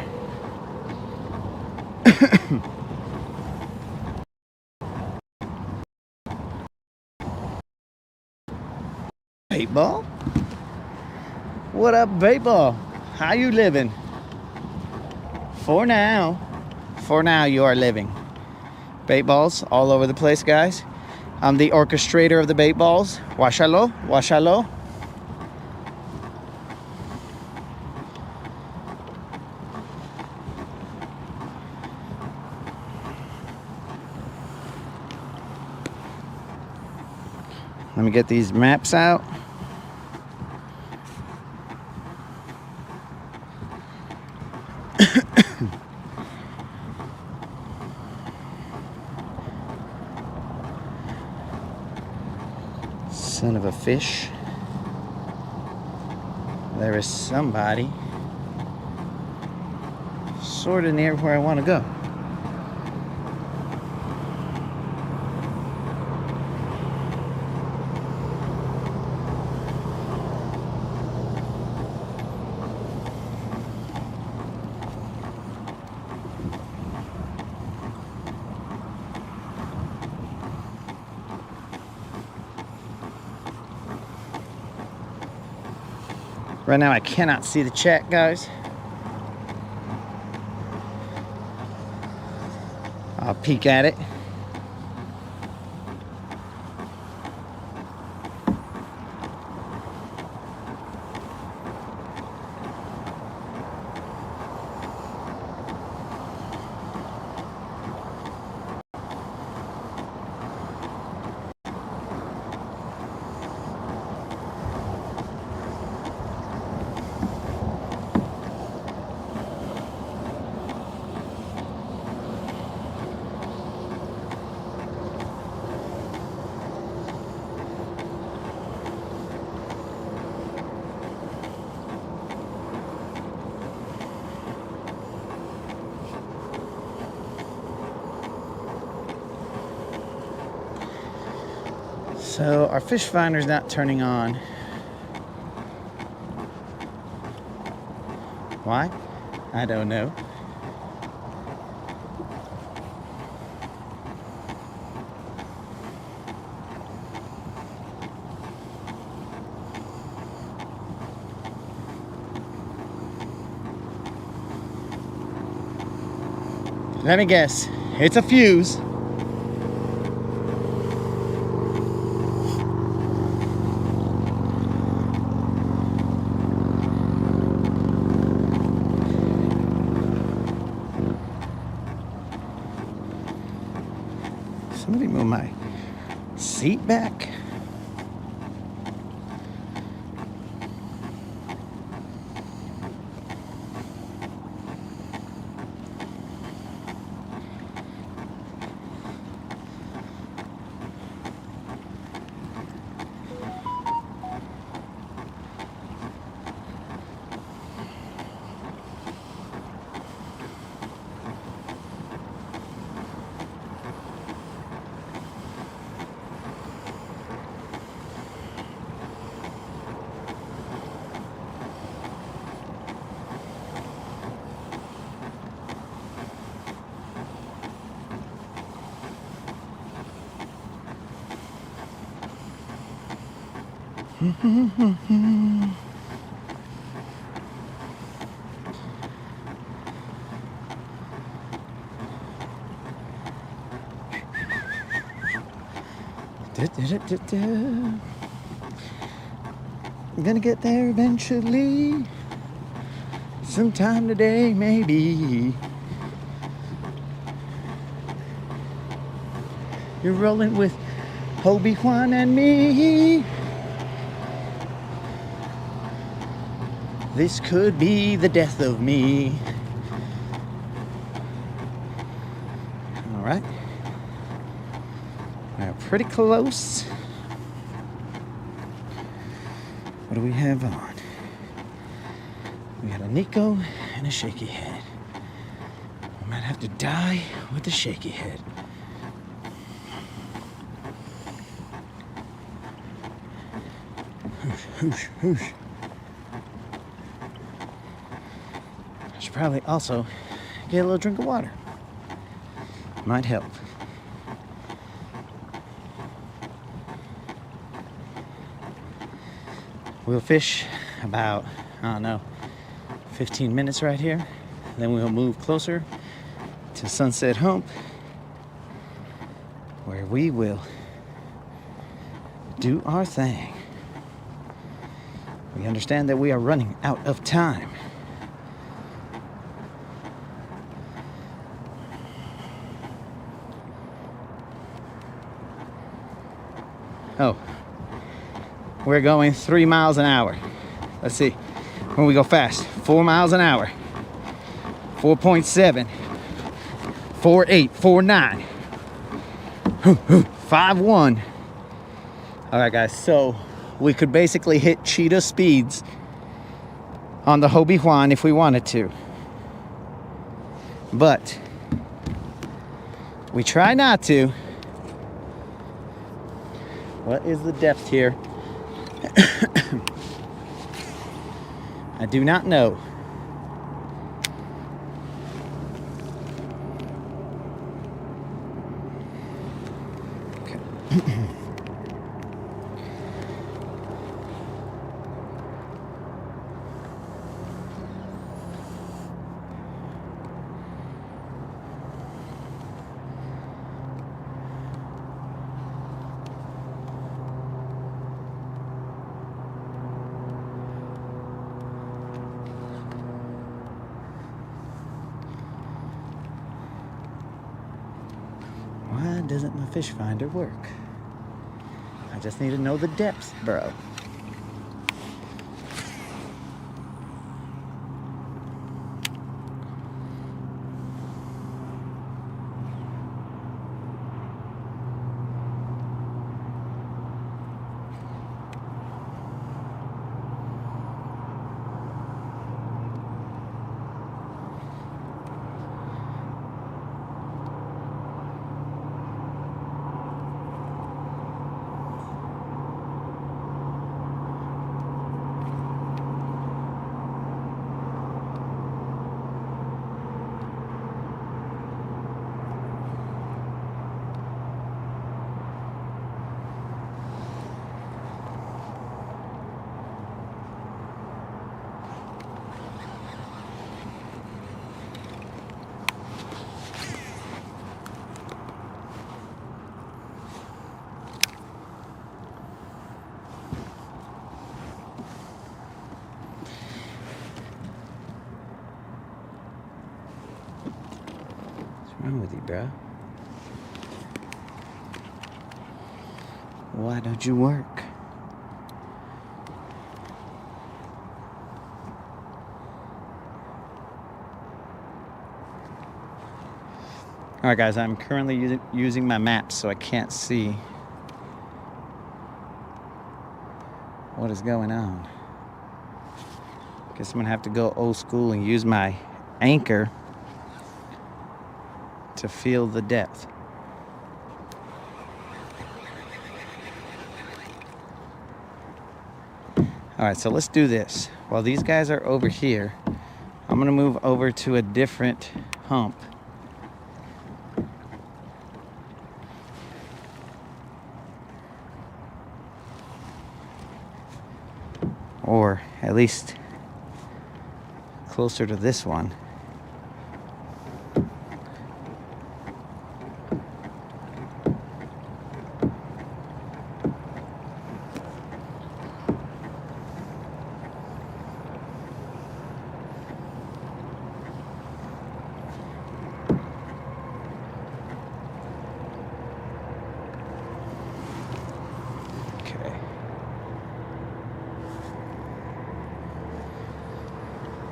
Bait ball? What up, bait ball? How you living? For now you are living. Bait balls all over the place, guys. I'm the orchestrator of the bait balls. Washalo, washalo. Let me get these maps out. Son of a fish. There is somebody sort of near where I want to go. Right now I cannot see the chat, guys. I'll peek at it. So our fish finder's not turning on. Why? I don't know. Let me guess, it's a fuse. Somebody move my seat back. I'm gonna get there eventually. Sometime today, maybe. You're rolling with Hobie, Juan, and me. This could be the death of me. All right. We're pretty close. What do we have on? We got a Nico and a shaky head. We might have to die with the shaky head. Whoosh, whoosh, whoosh. I should probably also get a little drink of water. Might help. We'll fish about, I don't know, 15 minutes right here. Then we'll move closer to Sunset Hump, where we will do our thing. We understand that we are running out of time. Oh, we're going 3 miles an hour. Let's see, when we go fast, 4 miles an hour, 4.7, 4.8, 4.9, 5.1. All right, guys, so we could basically hit cheetah speeds on the Hobie Juan if we wanted to. But we try not to. What is the depth here? I do not know. Okay. Why doesn't my fish finder work? I just need to know the depths, bro. What's wrong with you, bro? Why don't you work? Alright guys, I'm currently using my maps, so I can't see what is going on. Guess I'm gonna have to go old school and use my anchor to feel the depth. Alright, so let's do this. While these guys are over here, I'm gonna move over to a different hump. Or at least closer to this one.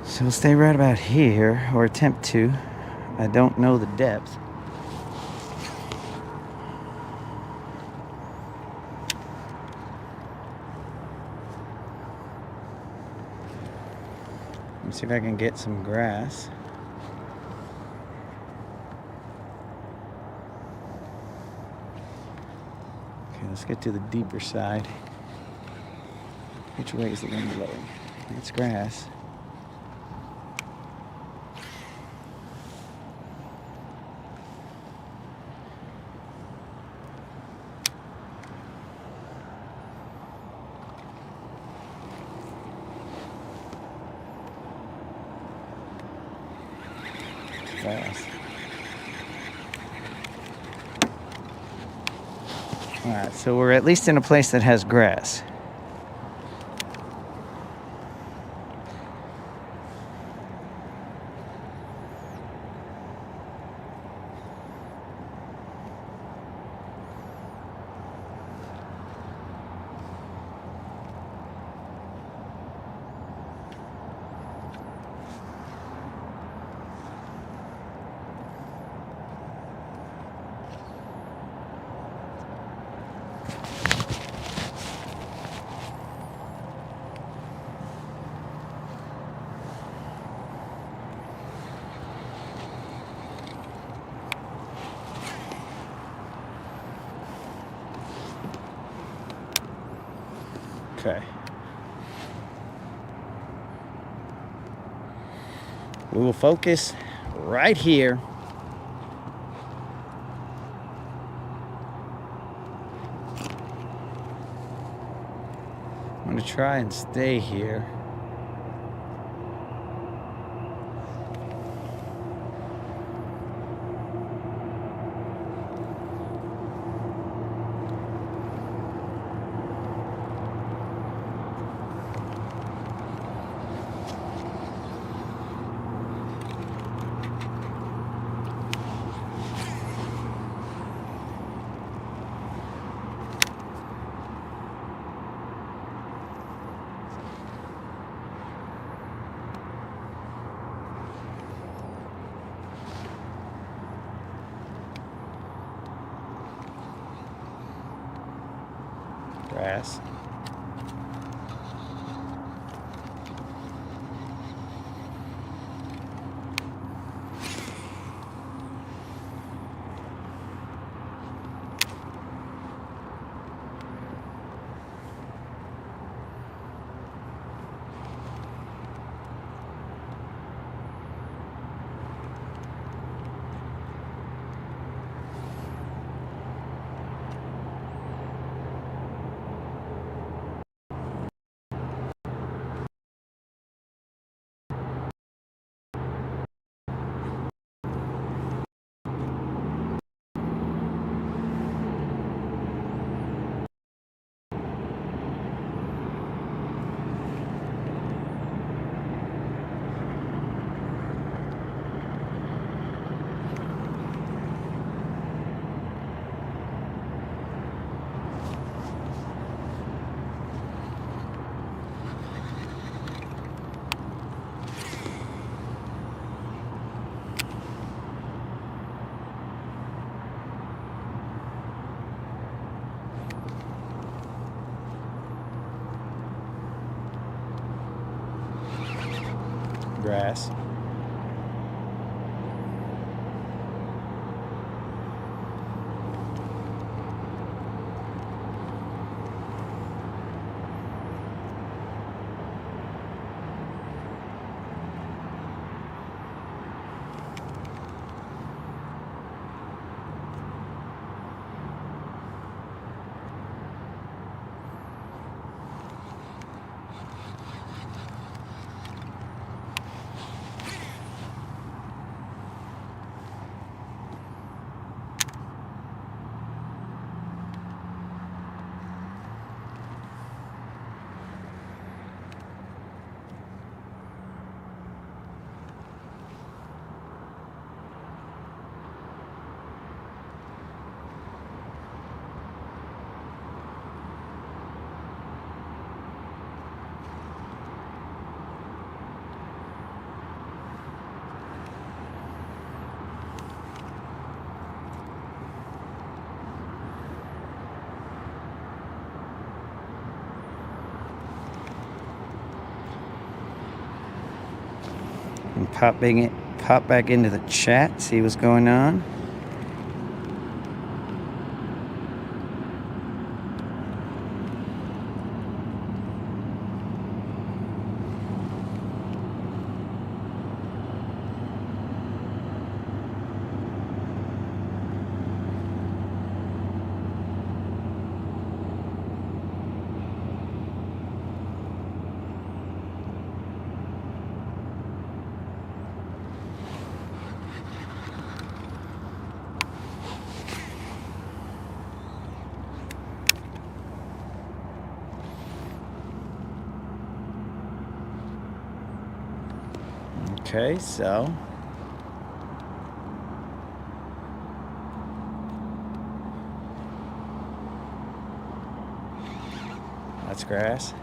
So we'll stay right about here, or attempt to. I don't know the depth. Let me see if I can get some grass. Okay, let's get to the deeper side. Which way is the wind blowing? It's grass. Alright, so we're at least in a place that has grass. Okay. We will focus right here. I'm going to try and stay here. Grass. grass. And pop back into the chat, see what's going on. Okay, so that's grass.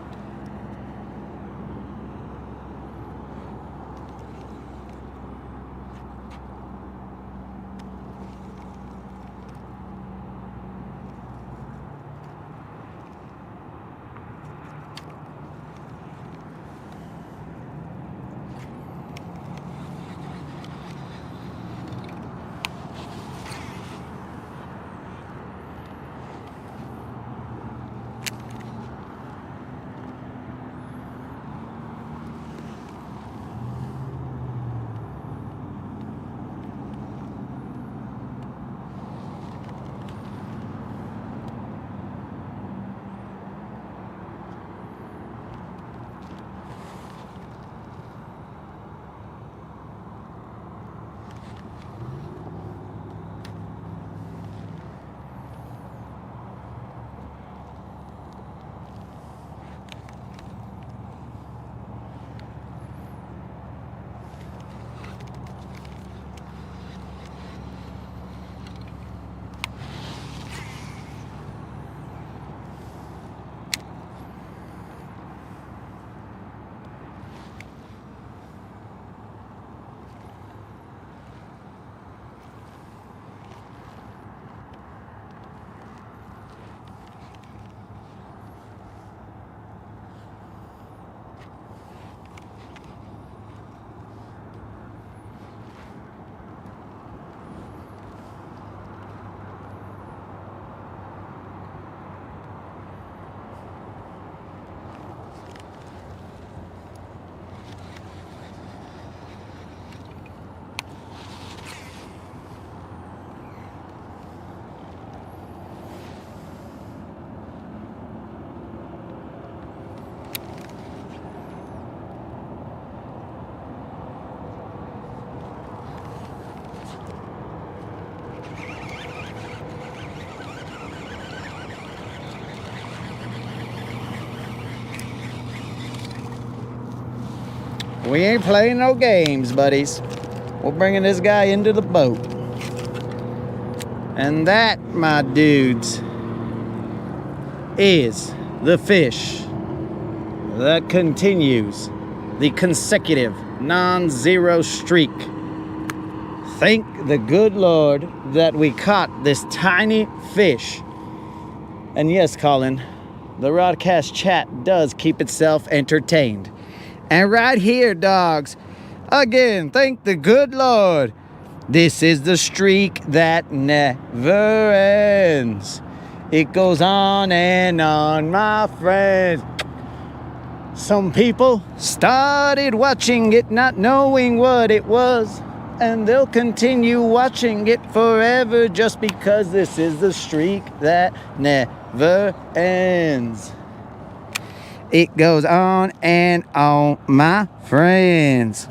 We ain't playing no games, buddies. We're bringing this guy into the boat. And that, my dudes, is the fish that continues the consecutive non-zero streak. Thank the good Lord that we caught this tiny fish. And yes, Colin, the Rodcast chat does keep itself entertained. And right here, dogs, Again, thank the good Lord. This is the streak that never ends. It goes on and on, my friend. Some people started watching it not knowing what it was, and they'll continue watching it forever just because this is the streak that never ends. It goes on and on, my friends.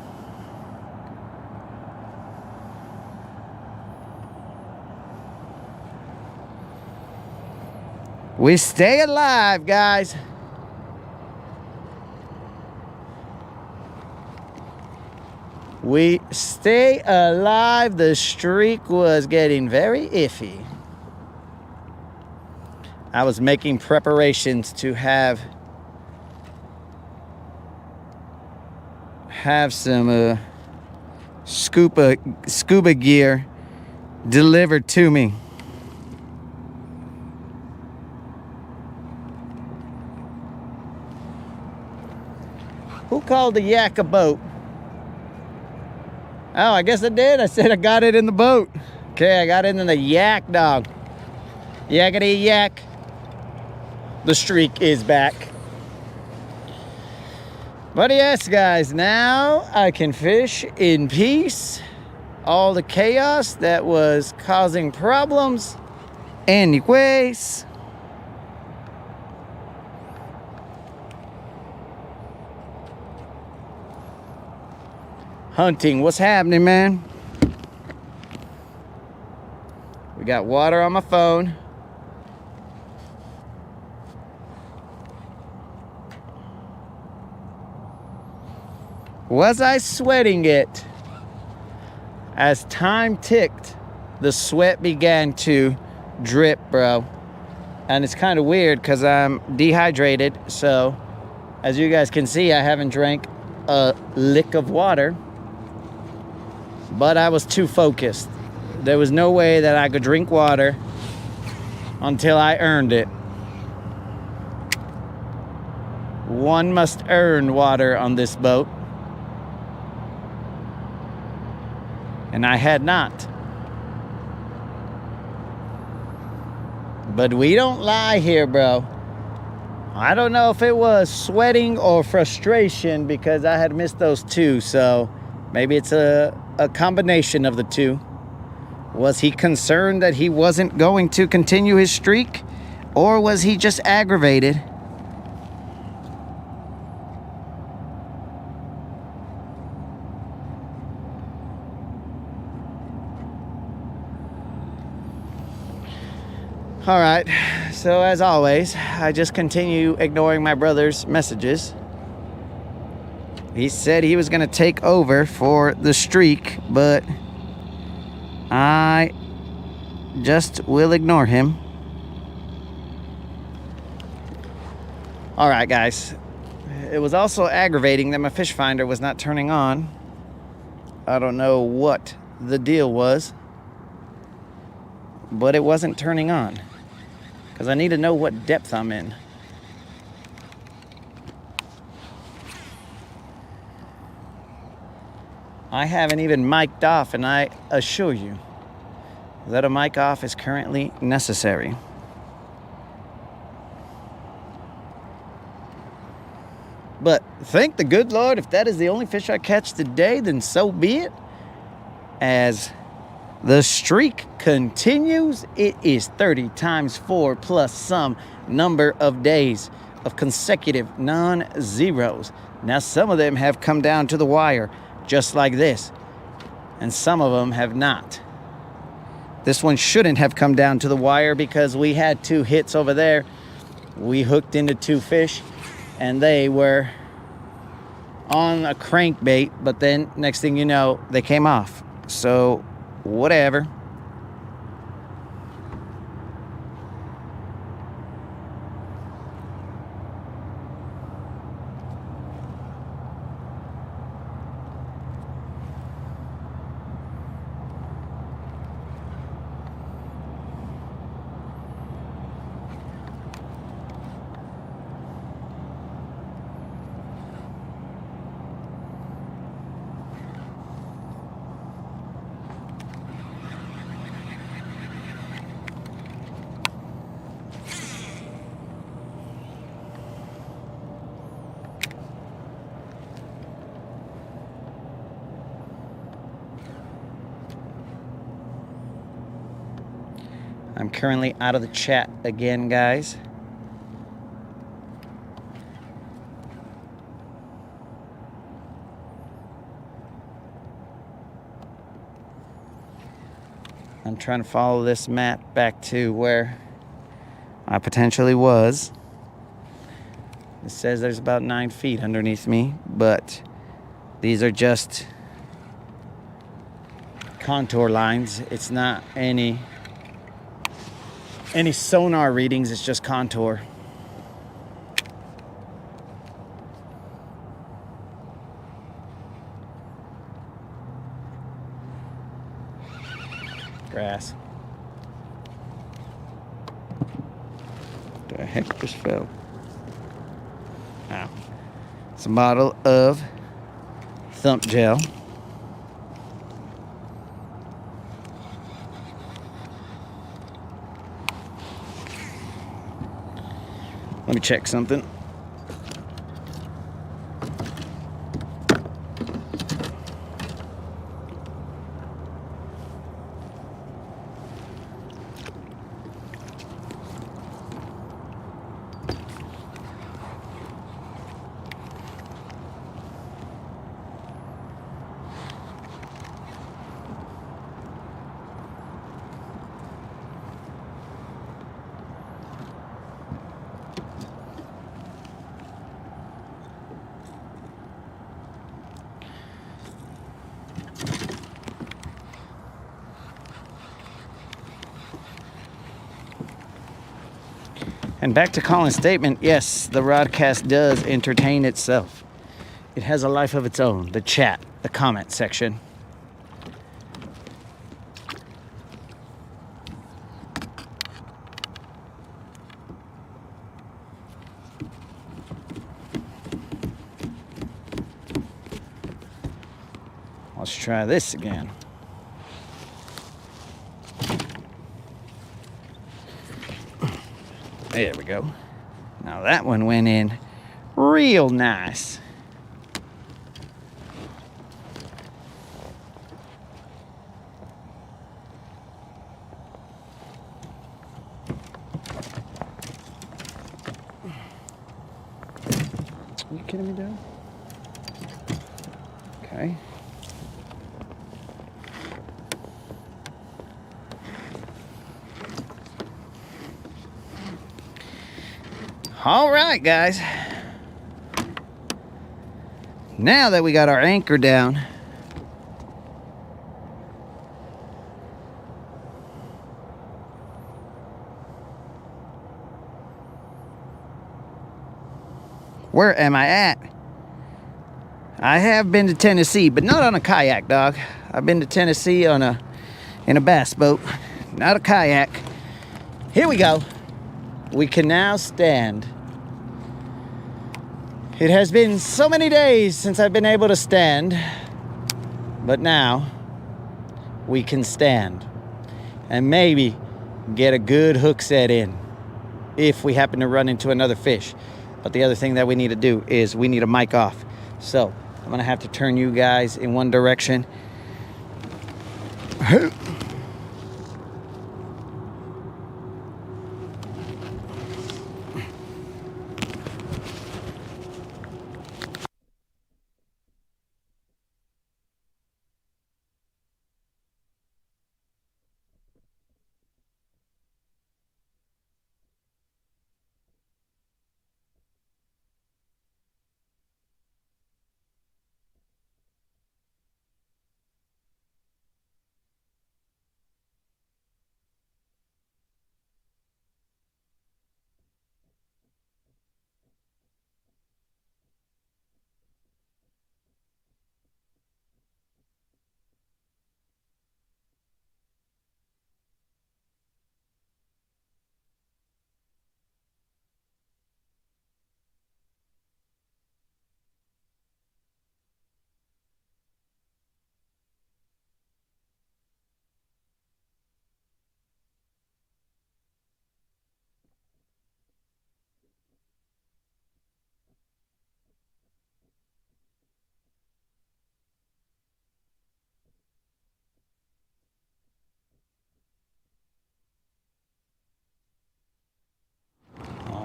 We stay alive, guys. We stay alive. The streak was getting very iffy. I was making preparations to have some scuba gear delivered to me. Who called the yak a boat? Oh, I guess I did. I said I got it in the boat. Okay, I got it in the yak, dog. Yakety yak. The streak is back. But yes, guys, now I can fish in peace. All the chaos that was causing problems. Anyways. Hunting, what's happening, man? We got water on my phone. Was I sweating it? As time ticked, the sweat began to drip, bro. And it's kind of weird because I'm dehydrated. So, as you guys can see, I haven't drank a lick of water. But I was too focused. There was no way that I could drink water until I earned it. One must earn water on this boat. And I had not. But we don't lie here, bro. I don't know if it was sweating or frustration because I had missed those two. So maybe it's a combination of the two. Was he concerned that he wasn't going to continue his streak? Or was he just aggravated? All right, so as always, I just continue ignoring my brother's messages. He said he was going to take over for the streak, but I just will ignore him. All right, guys. It was also aggravating that my fish finder was not turning on. I don't know what the deal was, but it wasn't turning on because I need to know what depth I'm in. I haven't even mic'd off, and I assure you that a mic off is currently necessary. But thank the good Lord, if that is the only fish I catch today, then so be it. As the streak continues, it is 30 times 4 plus some number of days of consecutive non-zeros. Now, some of them have come down to the wire, just like this, and some of them have not. This one shouldn't have come down to the wire because we had 2 hits over there. We hooked into 2 fish, and they were on a crankbait, but then next thing you know, they came off. So, whatever. I'm currently out of the chat again, guys. I'm trying to follow this map back to where I potentially was. It says there's about 9 feet underneath me, but these are just contour lines. It's not any sonar readings, it's just contour. Grass. What the heck just fell? Ow. It's a bottle of thump gel. Let me check something. And back to Colin's statement, yes, the Rodcast does entertain itself. It has a life of its own. The chat, the comment section. Let's try this again. There we go. Now that one went in real nice. Are you kidding me, Dad? Okay. All right, guys. Now that we got our anchor down, where am I at? I have been to Tennessee, but not on a kayak, dog. I've been to Tennessee in a bass boat, not a kayak. Here we go. We can now stand. It has been so many days since I've been able to stand, but now we can stand and maybe get a good hook set in if we happen to run into another fish. But the other thing that we need to do is we need a mic off. So I'm gonna have to turn you guys in one direction.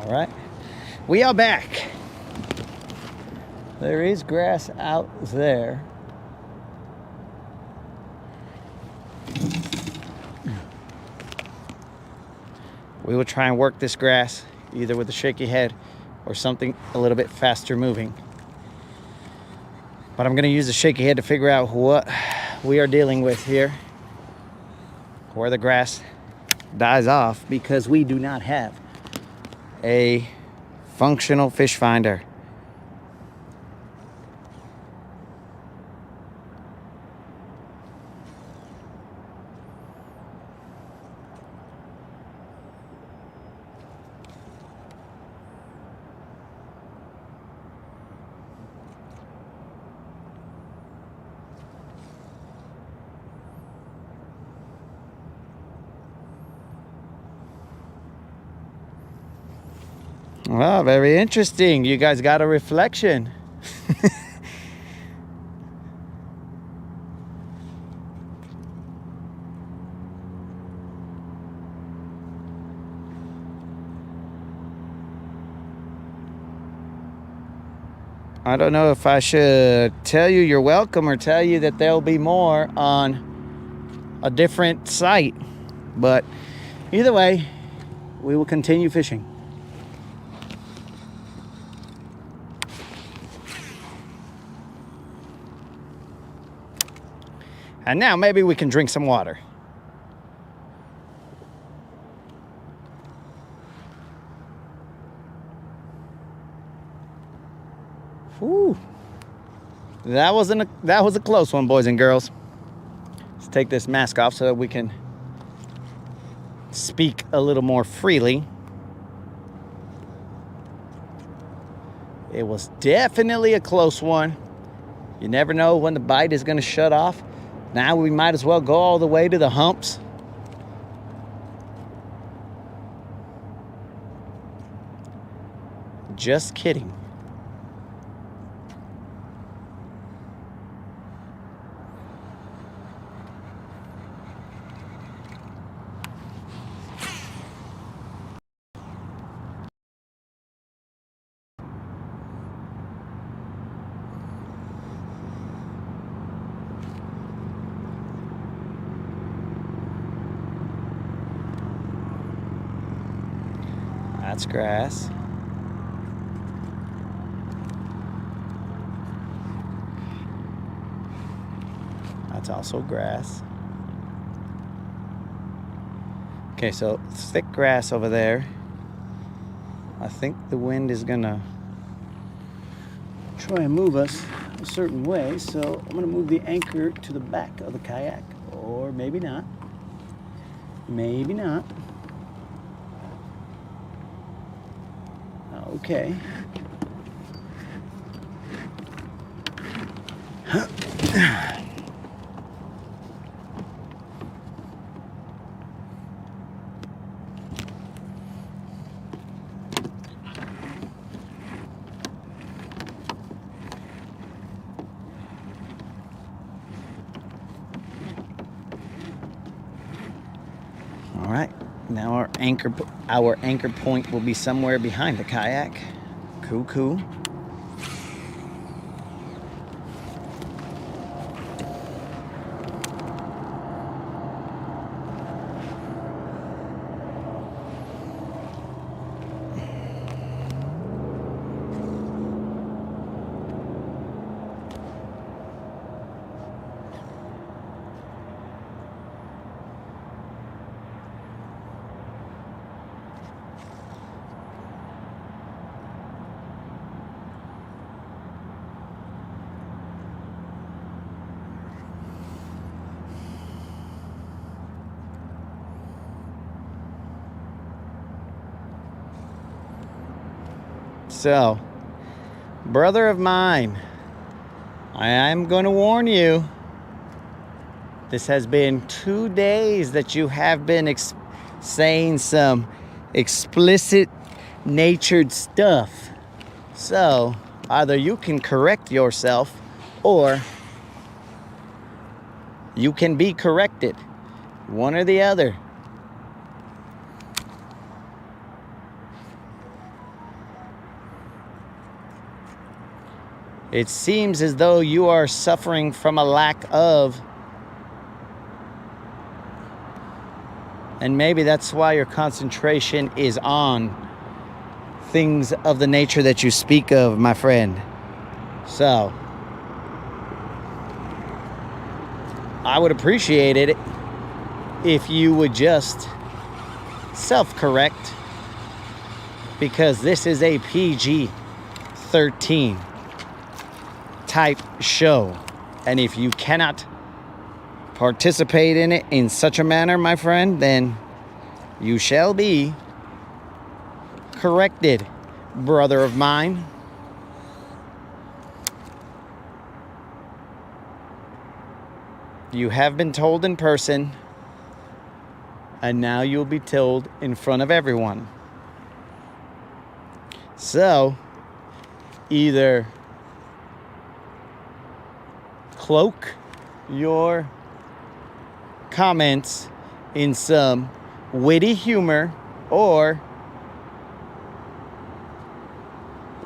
All right, we are back. There is grass out there. We will try and work this grass either with a shaky head or something a little bit faster moving. But I'm going to use the shaky head to figure out what we are dealing with here, where the grass dies off, because we do not have a functional fish finder. Well, very interesting. You guys got a reflection. I don't know if I should tell you you're welcome or tell you that there'll be more on a different site. But either way, we will continue fishing. And now maybe we can drink some water. Whew. That was a close one, boys and girls. Let's take this mask off so that we can speak a little more freely. It was definitely a close one. You never know when the bite is going to shut off. Now we might as well go all the way to the humps. Just kidding. That's grass. That's also grass. Okay, so thick grass over there. I think the wind is gonna try and move us a certain way, so I'm gonna move the anchor to the back of the kayak, or maybe not. Maybe not. Okay. All right. Now our anchor point will be somewhere behind the kayak. Cool. So, brother of mine, I am going to warn you. This has been 2 days that you have been saying some explicit natured stuff. So, either you can correct yourself or you can be corrected. One or the other. It seems as though you are suffering from a lack of, and maybe that's why your concentration is on things of the nature that you speak of, my friend. So, I would appreciate it if you would just self-correct, because this is a PG-13 type show, and if you cannot participate in it in such a manner, my friend, then you shall be corrected, brother of mine. You have been told in person, and now you'll be told in front of everyone. So, either cloak your comments in some witty humor, or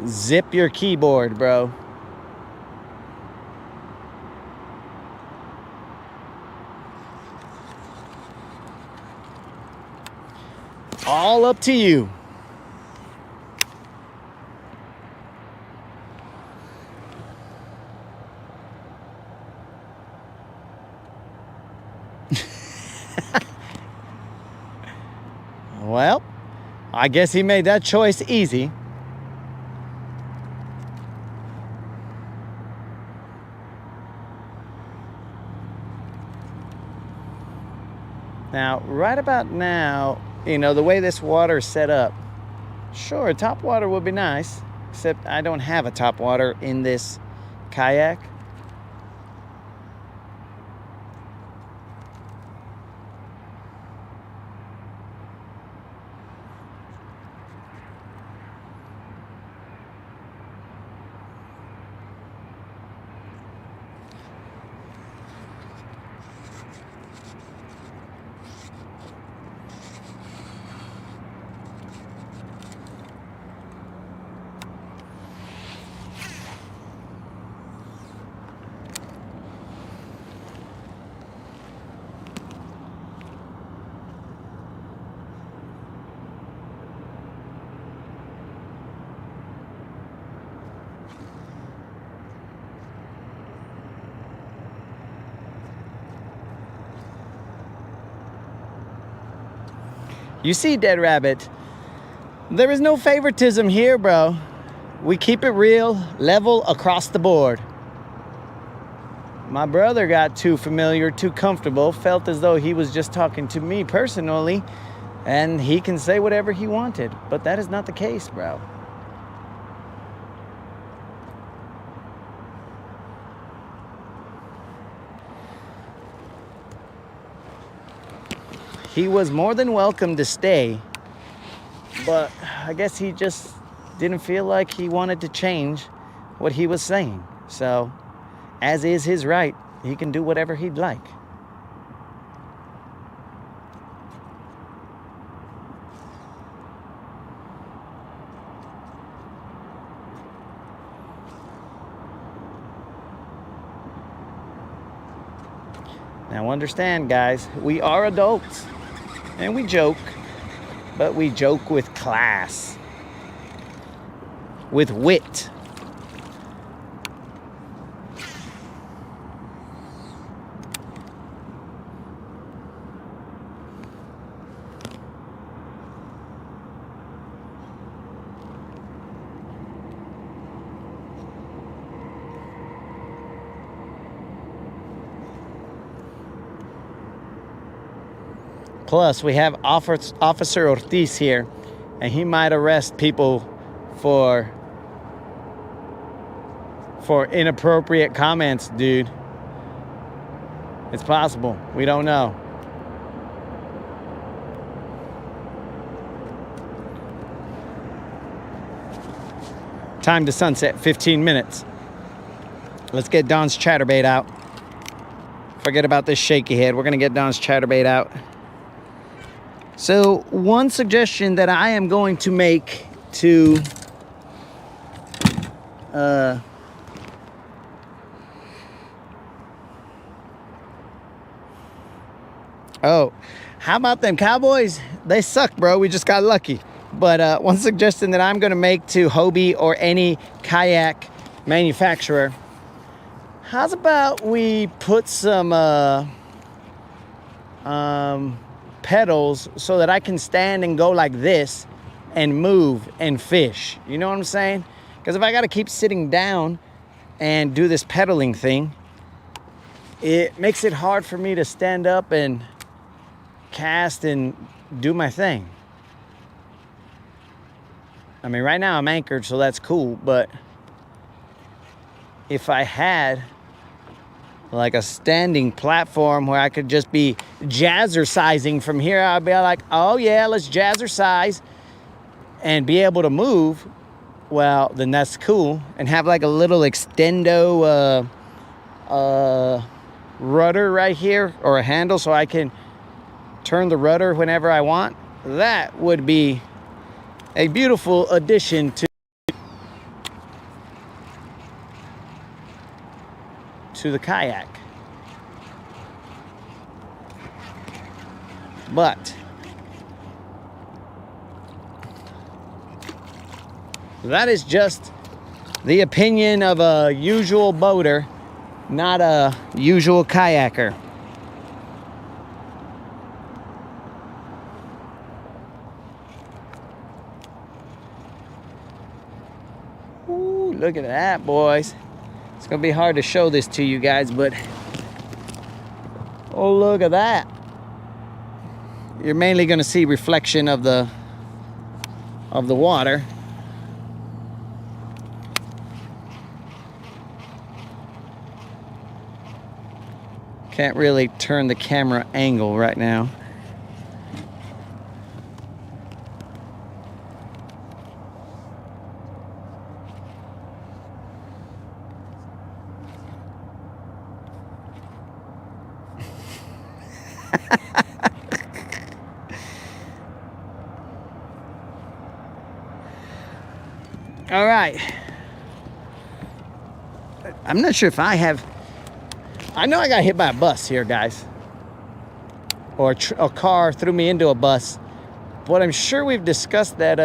zip your keyboard, bro. All up to you. Well, I guess he made that choice easy. Now, right about now, you know, the way this water is set up, sure, top water would be nice, except I don't have a top water in this kayak. You see, Dead Rabbit, there is no favoritism here, bro. We keep it real, level across the board. My brother got too familiar, too comfortable, felt as though he was just talking to me personally, and he can say whatever he wanted. But that is not the case, bro. He was more than welcome to stay, but I guess he just didn't feel like he wanted to change what he was saying. So, as is his right, he can do whatever he'd like. Now understand, guys, we are adults. And we joke, but we joke with class, with wit. Plus, we have Officer Ortiz here, and he might arrest people for inappropriate comments, dude. It's possible. We don't know. Time to sunset, 15 minutes. Let's get Don's chatterbait out. Forget about this shaky head. We're going to get Don's chatterbait out. So one suggestion that I am going to make to Oh, how about them Cowboys? They suck, bro. We just got lucky. But one suggestion that I'm going to make to Hobie or any kayak manufacturer, how's about we put some pedals so that I can stand and go like this and move and fish. You know what I'm saying? Because if I got to keep sitting down and do this pedaling thing, it makes it hard for me to stand up and cast and do my thing. I mean, right now I'm anchored, so that's cool, but if I had like a standing platform where I could just be jazzercising from here, I'd be like, oh yeah, let's jazzercise and be able to move. Well, then that's cool. And have like a little extendo rudder right here, or a handle, so I can turn the rudder whenever I want. That would be a beautiful addition to the kayak. But that is just the opinion of a usual boater, not a usual kayaker. Ooh, look at that, boys. It's gonna be hard to show this to you guys, but oh, look at that. You're mainly gonna see reflection of the water. Can't really turn the camera angle right now. All right. I'm not sure if I know I got hit by a bus here, guys. Or a car threw me into a bus. But I'm sure we've discussed that,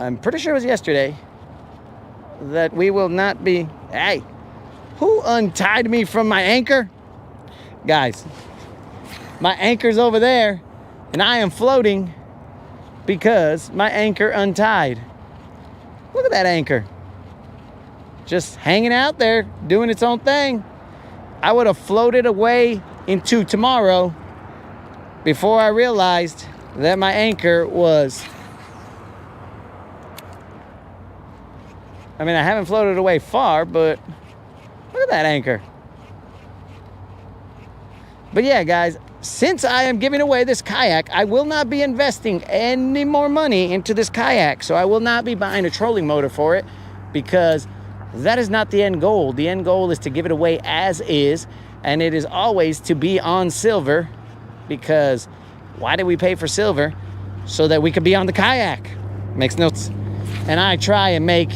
I'm pretty sure it was yesterday, that we will not be... Hey, who untied me from my anchor? Guys, my anchor's over there, and I am floating because my anchor untied. Look at that anchor. Just hanging out there, doing its own thing. I would have floated away into tomorrow before I realized that my anchor was... I mean, I haven't floated away far, but look at that anchor. But yeah, guys, since I am giving away this kayak, I will not be investing any more money into this kayak. So I will not be buying a trolling motor for it, because that is not the end goal. The end goal is to give it away as is, and it is always to be on silver, because why did we pay for silver? So that we could be on the kayak. Makes no sense. And I try and make...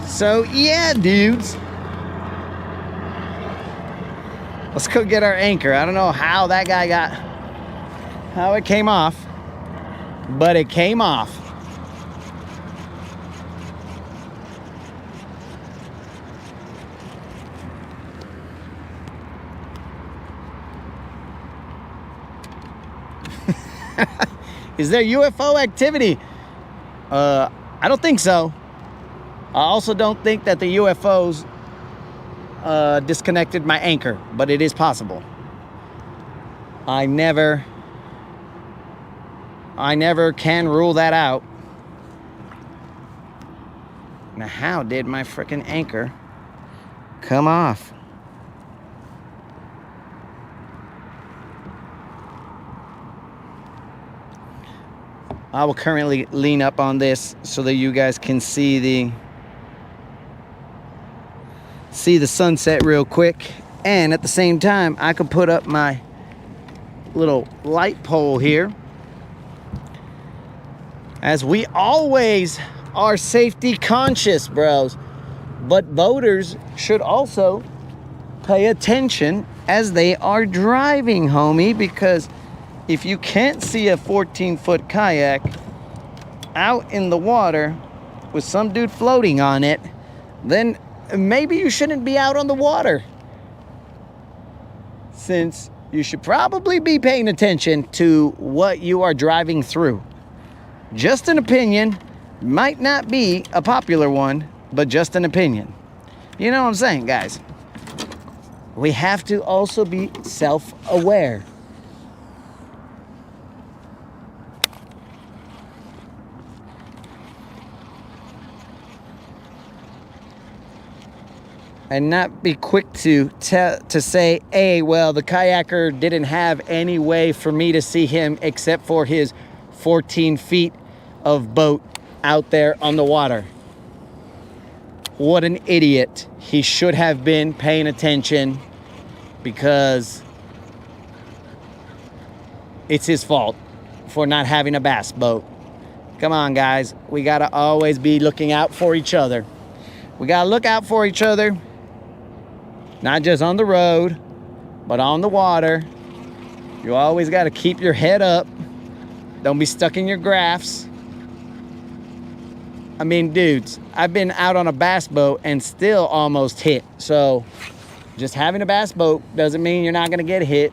So yeah, dudes. Let's go get our anchor. I don't know how that guy how it came off, but it came off. Is there UFO activity? I don't think so. I also don't think that the UFOs disconnected my anchor, but it is possible. I never can rule that out. Now, how did my frickin' anchor come off? I will currently lean up on this so that you guys can see the sunset real quick, and at the same time I could put up my little light pole here, as we always are safety conscious, bros. But boaters should also pay attention as they are driving, homie, because if you can't see a 14-foot kayak out in the water with some dude floating on it, then maybe you shouldn't be out on the water. Since you should probably be paying attention to what you are driving through. Just an opinion, might not be a popular one, but just an opinion. You know what I'm saying, guys? We have to also be self-aware. And not be quick to say, hey, well, the kayaker didn't have any way for me to see him except for his 14 feet of boat out there on the water. What an idiot. He should have been paying attention because it's his fault for not having a bass boat. Come on, guys. We got to always be looking out for each other. We got to look out for each other. Not just on the road, but on the water. You always got to keep your head up. Don't be stuck in your graphs. I mean, dudes, I've been out on a bass boat and still almost hit. So just having a bass boat doesn't mean you're not going to get hit.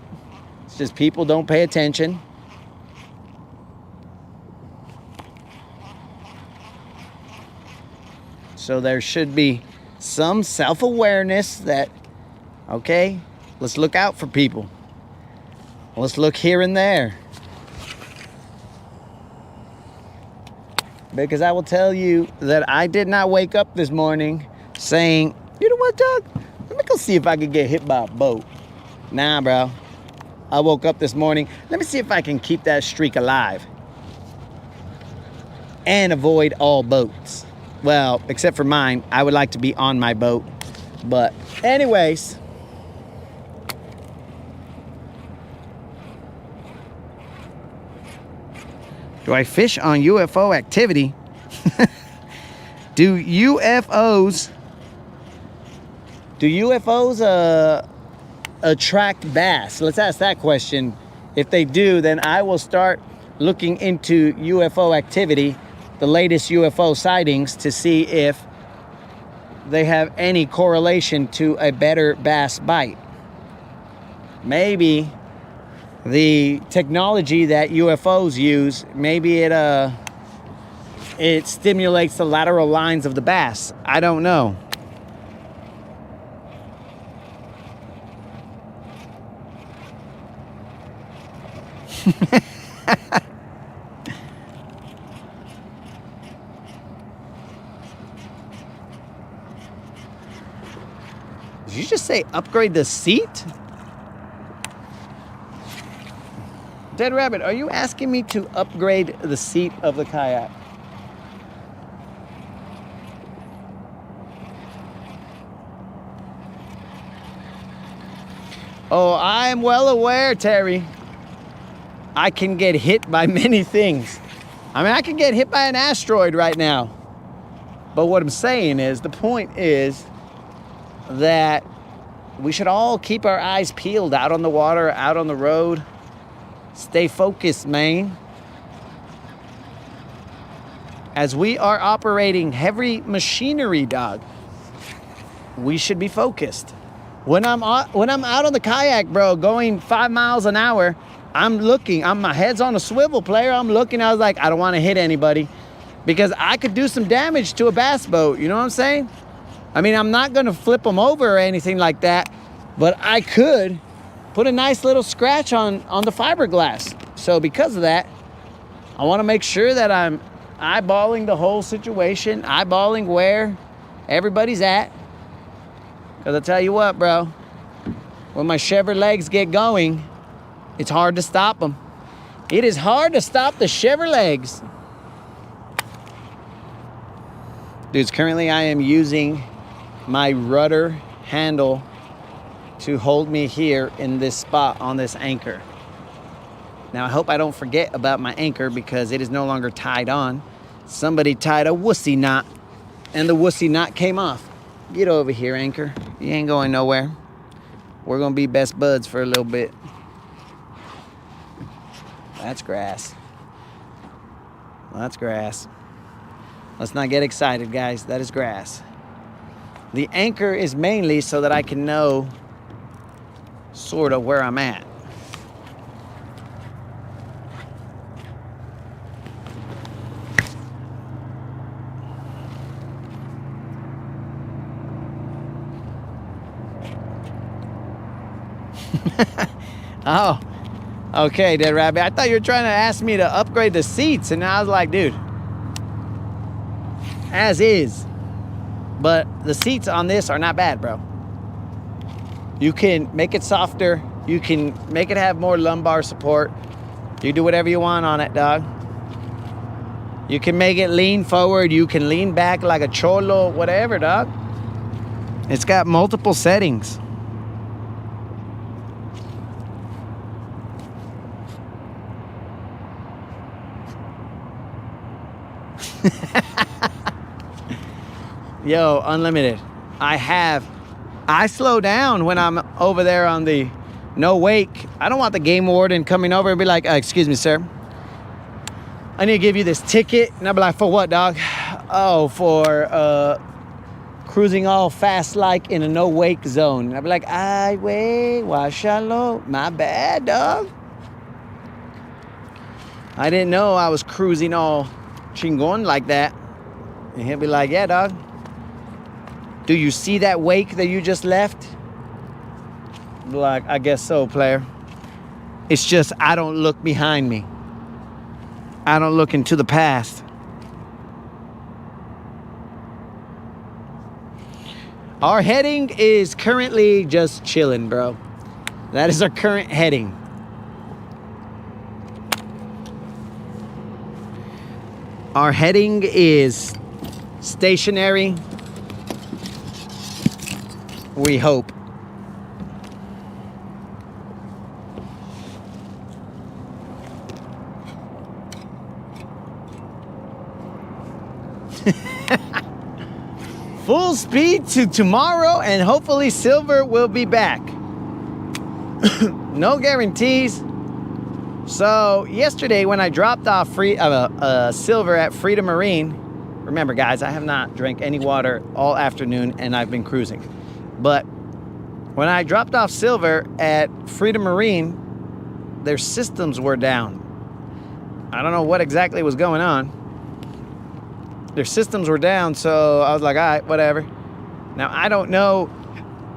It's just people don't pay attention. So there should be some self-awareness that, okay, let's look out for people. Let's look here and there. Because I will tell you that I did not wake up this morning saying, you know what, Doug? Let me go see if I can get hit by a boat. Nah, bro. I woke up this morning. Let me see if I can keep that streak alive. And avoid all boats. Well, except for mine. I would like to be on my boat. But anyways. Do I fish on UFO activity? Do UFOs attract bass? Let's ask that question. If they do, then I will start looking into UFO activity, the latest UFO sightings, to see if they have any correlation to a better bass bite. Maybe the technology that UFOs use, maybe it stimulates the lateral lines of the bass. I don't know. Did you just say upgrade the seat? Dead Rabbit, are you asking me to upgrade the seat of the kayak? Oh, I'm well aware, Terry. I can get hit by many things. I mean, I can get hit by an asteroid right now. But what I'm saying is, the point is that we should all keep our eyes peeled out on the water, out on the road. Stay focused, man. As we are operating heavy machinery, dog, we should be focused. When I'm out on the kayak, bro, going 5 miles an hour, I'm looking. My head's on a swivel, player. I'm looking. I was like, I don't want to hit anybody because I could do some damage to a bass boat. You know what I'm saying? I mean, I'm not going to flip them over or anything like that, but I could put a nice little scratch on the fiberglass. So because of that, I want to make sure that I'm eyeballing the whole situation, eyeballing where everybody's at. Because I'll tell you what, bro, when my Chevy legs get going, it's hard to stop them. It is hard to stop the Chevy legs. Dudes, currently I am using my rudder handle to hold me here in this spot on this anchor. Now, I hope I don't forget about my anchor because it is no longer tied on. Somebody tied a wussy knot, and the wussy knot came off. Get over here, Anchor. You ain't going nowhere. We're going to be best buds for a little bit. That's grass. That's grass. Let's not get excited, guys. That is grass. The anchor is mainly so that I can know sort of where I'm at. Oh, okay, Dead Rabbit. I thought you were trying to ask me to upgrade the seats, and I was like, dude, as is. But the seats on this are not bad, bro. You can make it softer. You can make it have more lumbar support. You do whatever you want on it, dog. You can make it lean forward. You can lean back like a cholo, whatever, dog. It's got multiple settings. Yo, unlimited. I slow down when I'm over there on the no wake. I don't want the game warden coming over and be like, excuse me, sir. I need to give you this ticket. And I'll be like, for what, dog? Oh, for cruising all fast like in a no wake zone. And I'll be like, ay, wey, washalo. My bad, dog. I didn't know I was cruising all chingon like that. And he'll be like, yeah, dog. Do you see that wake that you just left? Like, I guess so, player. It's just I don't look behind me. I don't look into the past. Our heading is currently just chilling, bro. That is our current heading. Our heading is stationary. We hope. Full speed to tomorrow, and hopefully Silver will be back. No guarantees. So yesterday when I dropped off Silver at Freedom Marine, remember guys, I have not drank any water all afternoon and I've been cruising. But when I dropped off Silver at Freedom Marine, their systems were down. I don't know what exactly was going on. Their systems were down, so I was like, all right, whatever. Now, I don't know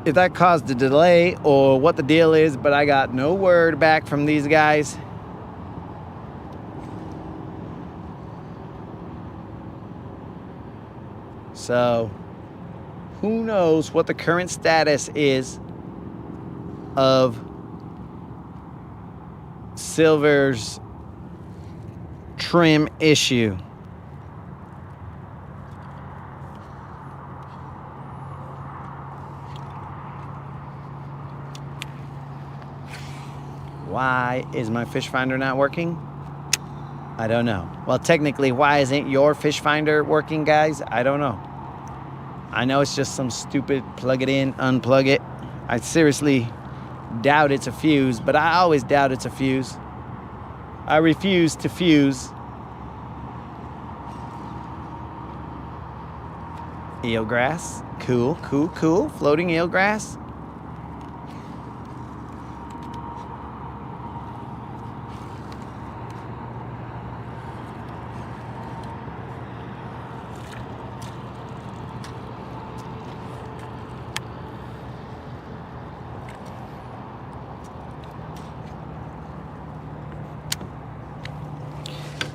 if that caused a delay or what the deal is, but I got no word back from these guys. So, who knows what the current status is of Silver's trim issue. Why is my fish finder not working? I don't know. Well, technically, why isn't your fish finder working, guys? I don't know. I know it's just some stupid plug it in, unplug it. I seriously doubt it's a fuse, but I always doubt it's a fuse. I refuse to fuse. Eelgrass. Cool, cool, cool. Floating eelgrass.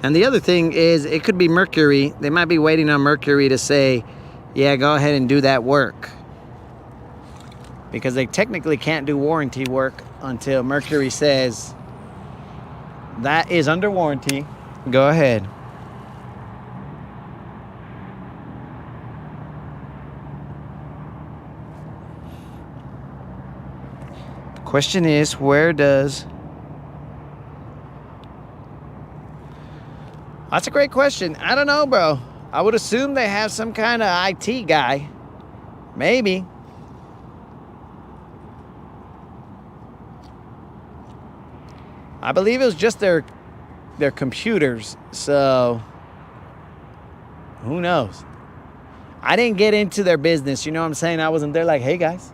And the other thing is, it could be Mercury. They might be waiting on Mercury to say, yeah, go ahead and do that work. Because they technically can't do warranty work until Mercury says, that is under warranty. Go ahead. The question is, where does... That's a great question. I don't know, bro. I would assume they have some kind of IT guy Maybe. I believe it was just their computers, so who knows? I didn't get into their business, you know what I'm saying? I wasn't there like, hey guys,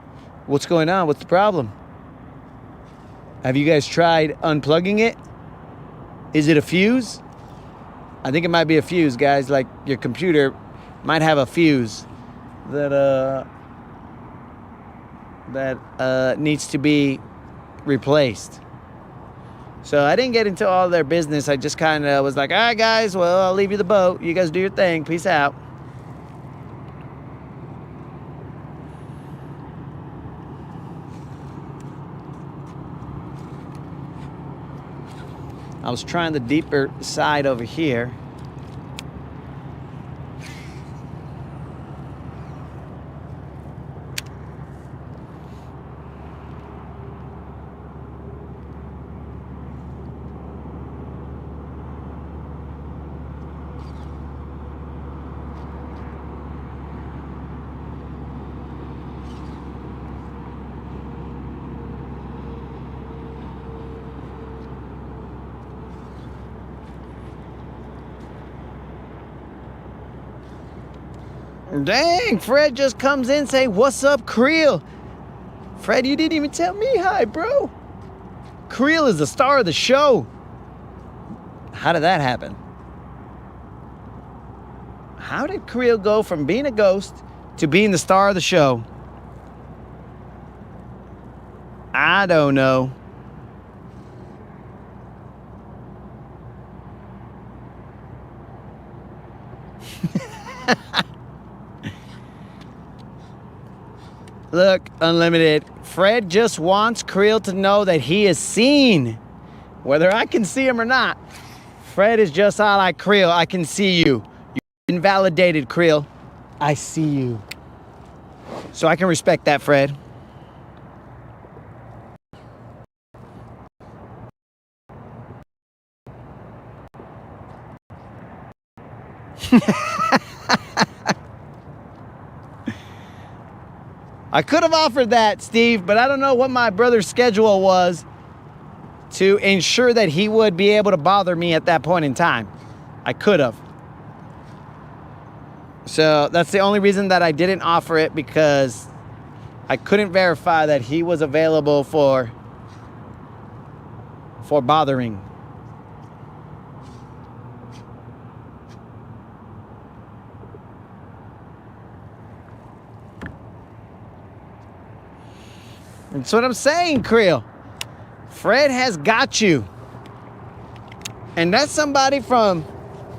what's going on? What's the problem? Have you guys tried unplugging it? Is it a fuse? I think it might be a fuse, guys. Like your computer might have a fuse that needs to be replaced. So I didn't get into all their business. I just kind of was like, all right, guys, well, I'll leave you the boat. You guys do your thing. Peace out. I was trying the deeper side over here. Dang, Fred just comes in saying, what's up, Creel? Fred, you didn't even tell me hi, bro. Creel is the star of the show. How did that happen? How did Creel go from being a ghost to being the star of the show? I don't know. Look, Unlimited, Fred just wants Creel to know that he is seen. Whether I can see him or not, Fred is just all like, Creel, I can see you. You've been validated, Creel. I see you. So I can respect that, Fred. I could have offered that, Steve, but I don't know what my brother's schedule was to ensure that he would be able to bother me at that point in time. I could have. So that's the only reason that I didn't offer it, because I couldn't verify that he was available for bothering. That's what I'm saying, Creel. Fred has got you. And that's somebody from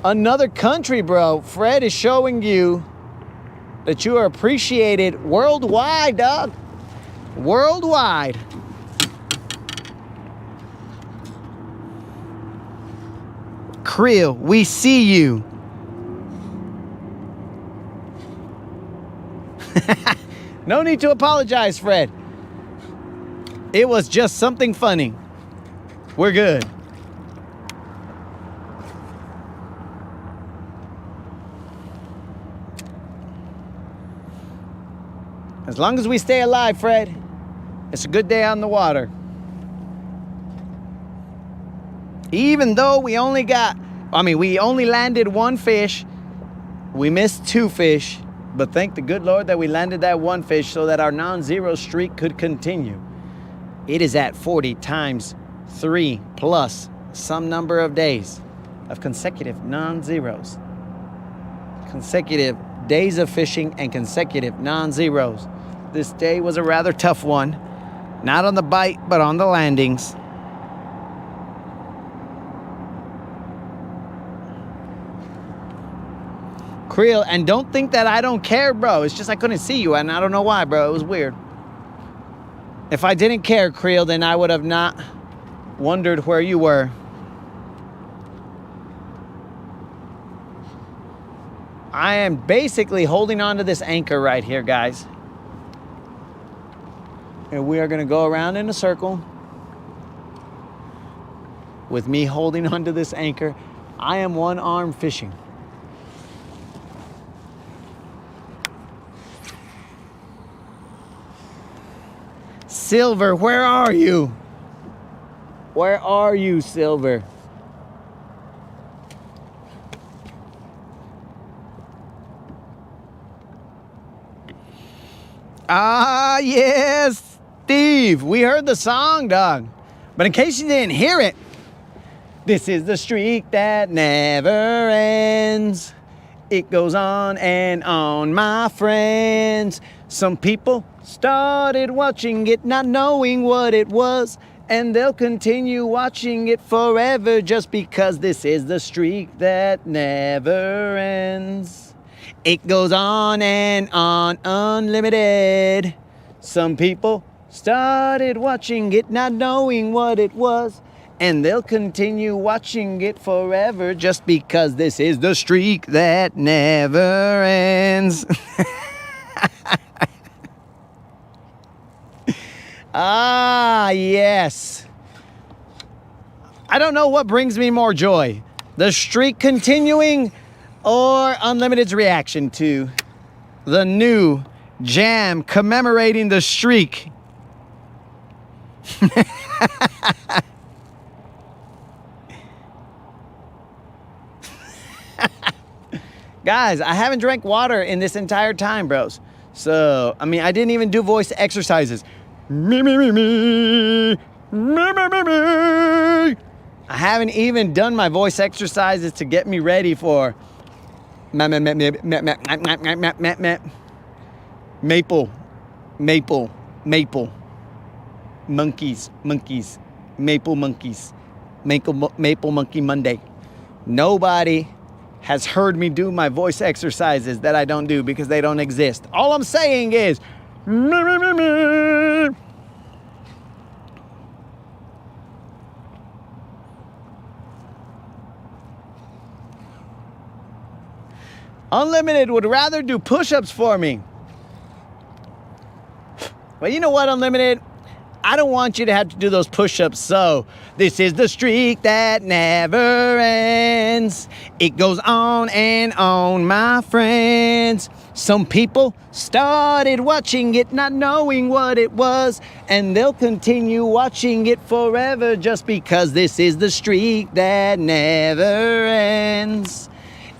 another country, bro. Fred is showing you that you are appreciated worldwide, dog. Worldwide. Creel, we see you. No need to apologize, Fred. It was just something funny. We're good. As long as we stay alive, Fred, it's a good day on the water. Even though we only landed one fish. We missed 2 fish. But thank the good Lord that we landed that 1 fish so that our non-zero streak could continue. It is at 40 times 3 plus some number of days of consecutive non-zeros. Consecutive days of fishing and consecutive non-zeros. This day was a rather tough one. Not on the bite, but on the landings. Creel, and don't think that I don't care, bro. It's just I couldn't see you, and I don't know why, bro. It was weird. If I didn't care, Creel, then I would have not wondered where you were. I am basically holding on to this anchor right here, guys. And we are going to go around in a circle with me holding onto this anchor. I am one-arm fishing. Silver, where are you? Where are you, Silver? Ah, yes, Steve. We heard the song, dog. But in case you didn't hear it, this is the streak that never ends. It goes on and on, my friends. Some people started watching it, not knowing what it was, and they'll continue watching it forever just because this is the streak that never ends. It goes on and on, unlimited. Some people started watching it, not knowing what it was, and they'll continue watching it forever just because this is the streak that never ends. Ah, yes. I don't know what brings me more joy, the streak continuing or Unlimited's reaction to the new jam commemorating the streak. Guys, I haven't drank water in this entire time, bros. So, I mean, I didn't even do voice exercises. Me, me, me, me. Me, me, me, me. I haven't even done my voice exercises to get me ready for maple, monkeys, maple monkeys, maple monkey Monday. Nobody has heard me do my voice exercises that I don't do because they don't exist. All I'm saying is, Unlimited would rather do push-ups for me. Well, you know what, Unlimited? I don't want you to have to do those push-ups, so this is the streak that never ends. It goes on and on, my friends. Some people started watching it, not knowing what it was, and they'll continue watching it forever just because this is the streak that never ends.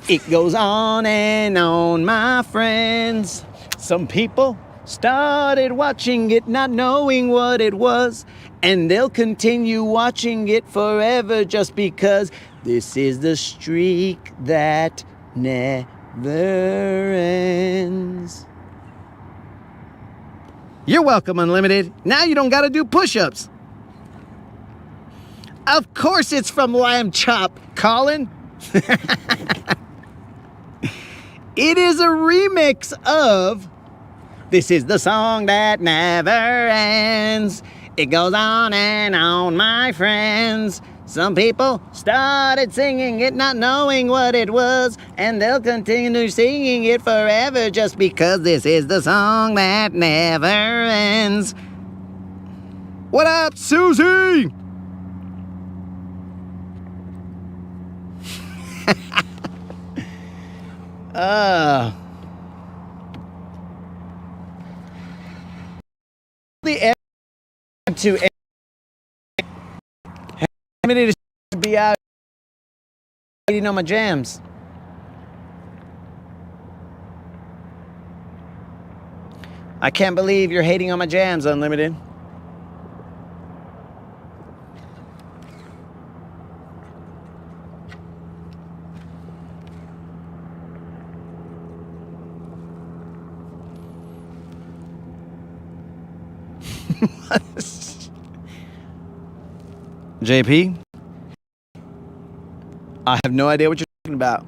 It goes on and on, my friends. Some people started watching it, not knowing what it was, and they'll continue watching it forever just because this is the streak that never ends. You're welcome, Unlimited. Now you don't gotta do push-ups. Of course it's from Lamb Chop, Colin. It is a remix of This Is the Song That Never Ends. It goes on and on, my friends. Some people started singing it, not knowing what it was, and they'll continue singing it forever just because this is the song that never ends. What up, Susie? The to to be out waiting on my jams. I can't believe you're hating on my jams, Unlimited. JP, I have no idea what you're talking about.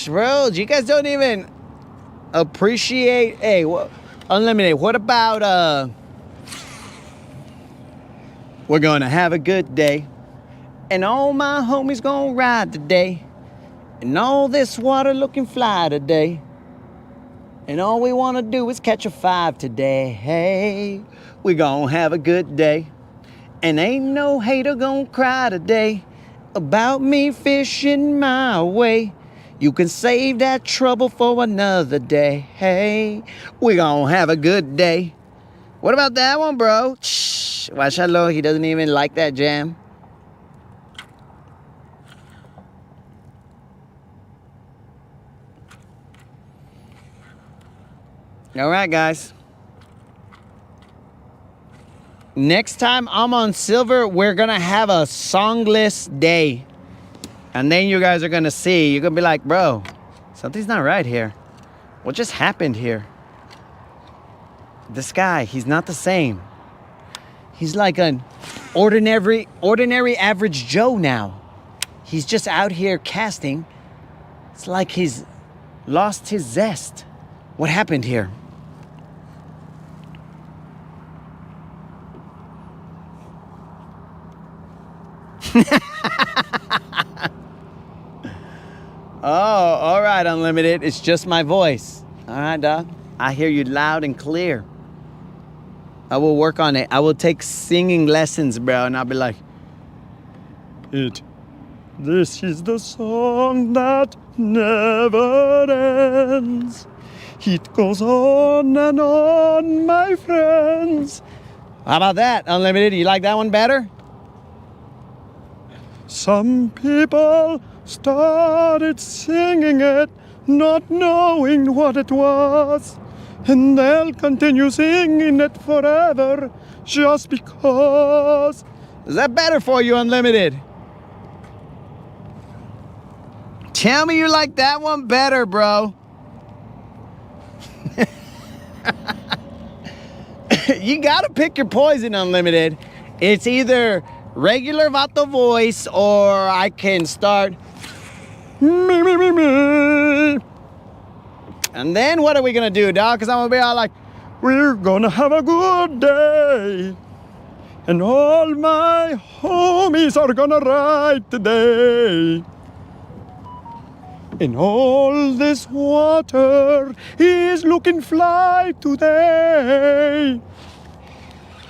Bro, you guys don't even appreciate. Hey, Unlimited, what about we're gonna have a good day, and all my homies gonna ride today, and all this water looking fly today. And all we want to do is catch a 5 today. Hey, we gonna have a good day. And ain't no hater gonna cry today about me fishing my way. You can save that trouble for another day. Hey, we gonna have a good day. What about that one, bro? Shh, Washalo, he doesn't even like that jam. All right, guys. Next time I'm on Silver, we're gonna have a songless day. And then you guys are gonna see, you're gonna be like, bro, something's not right here. What just happened here? This guy, he's not the same. He's like an ordinary average Joe now. He's just out here casting. It's like he's lost his zest. What happened here? Oh, all right, Unlimited. It's just my voice. All right, dog. I hear you loud and clear. I will work on it. I will take singing lessons, bro, and I'll be like, this is the song that never ends. It goes on and on, my friends. How about that, Unlimited? You like that one better? Some people started singing it, not knowing what it was. And they'll continue singing it forever, just because. Is that better for you, Unlimited? Tell me you like that one better, bro. You gotta pick your poison, Unlimited. It's either regular Vato voice, or I can start me. And then what are we gonna do, dog? Because I'm gonna be all like, we're gonna have a good day. And all my homies are gonna ride today. And all this water is looking fly today.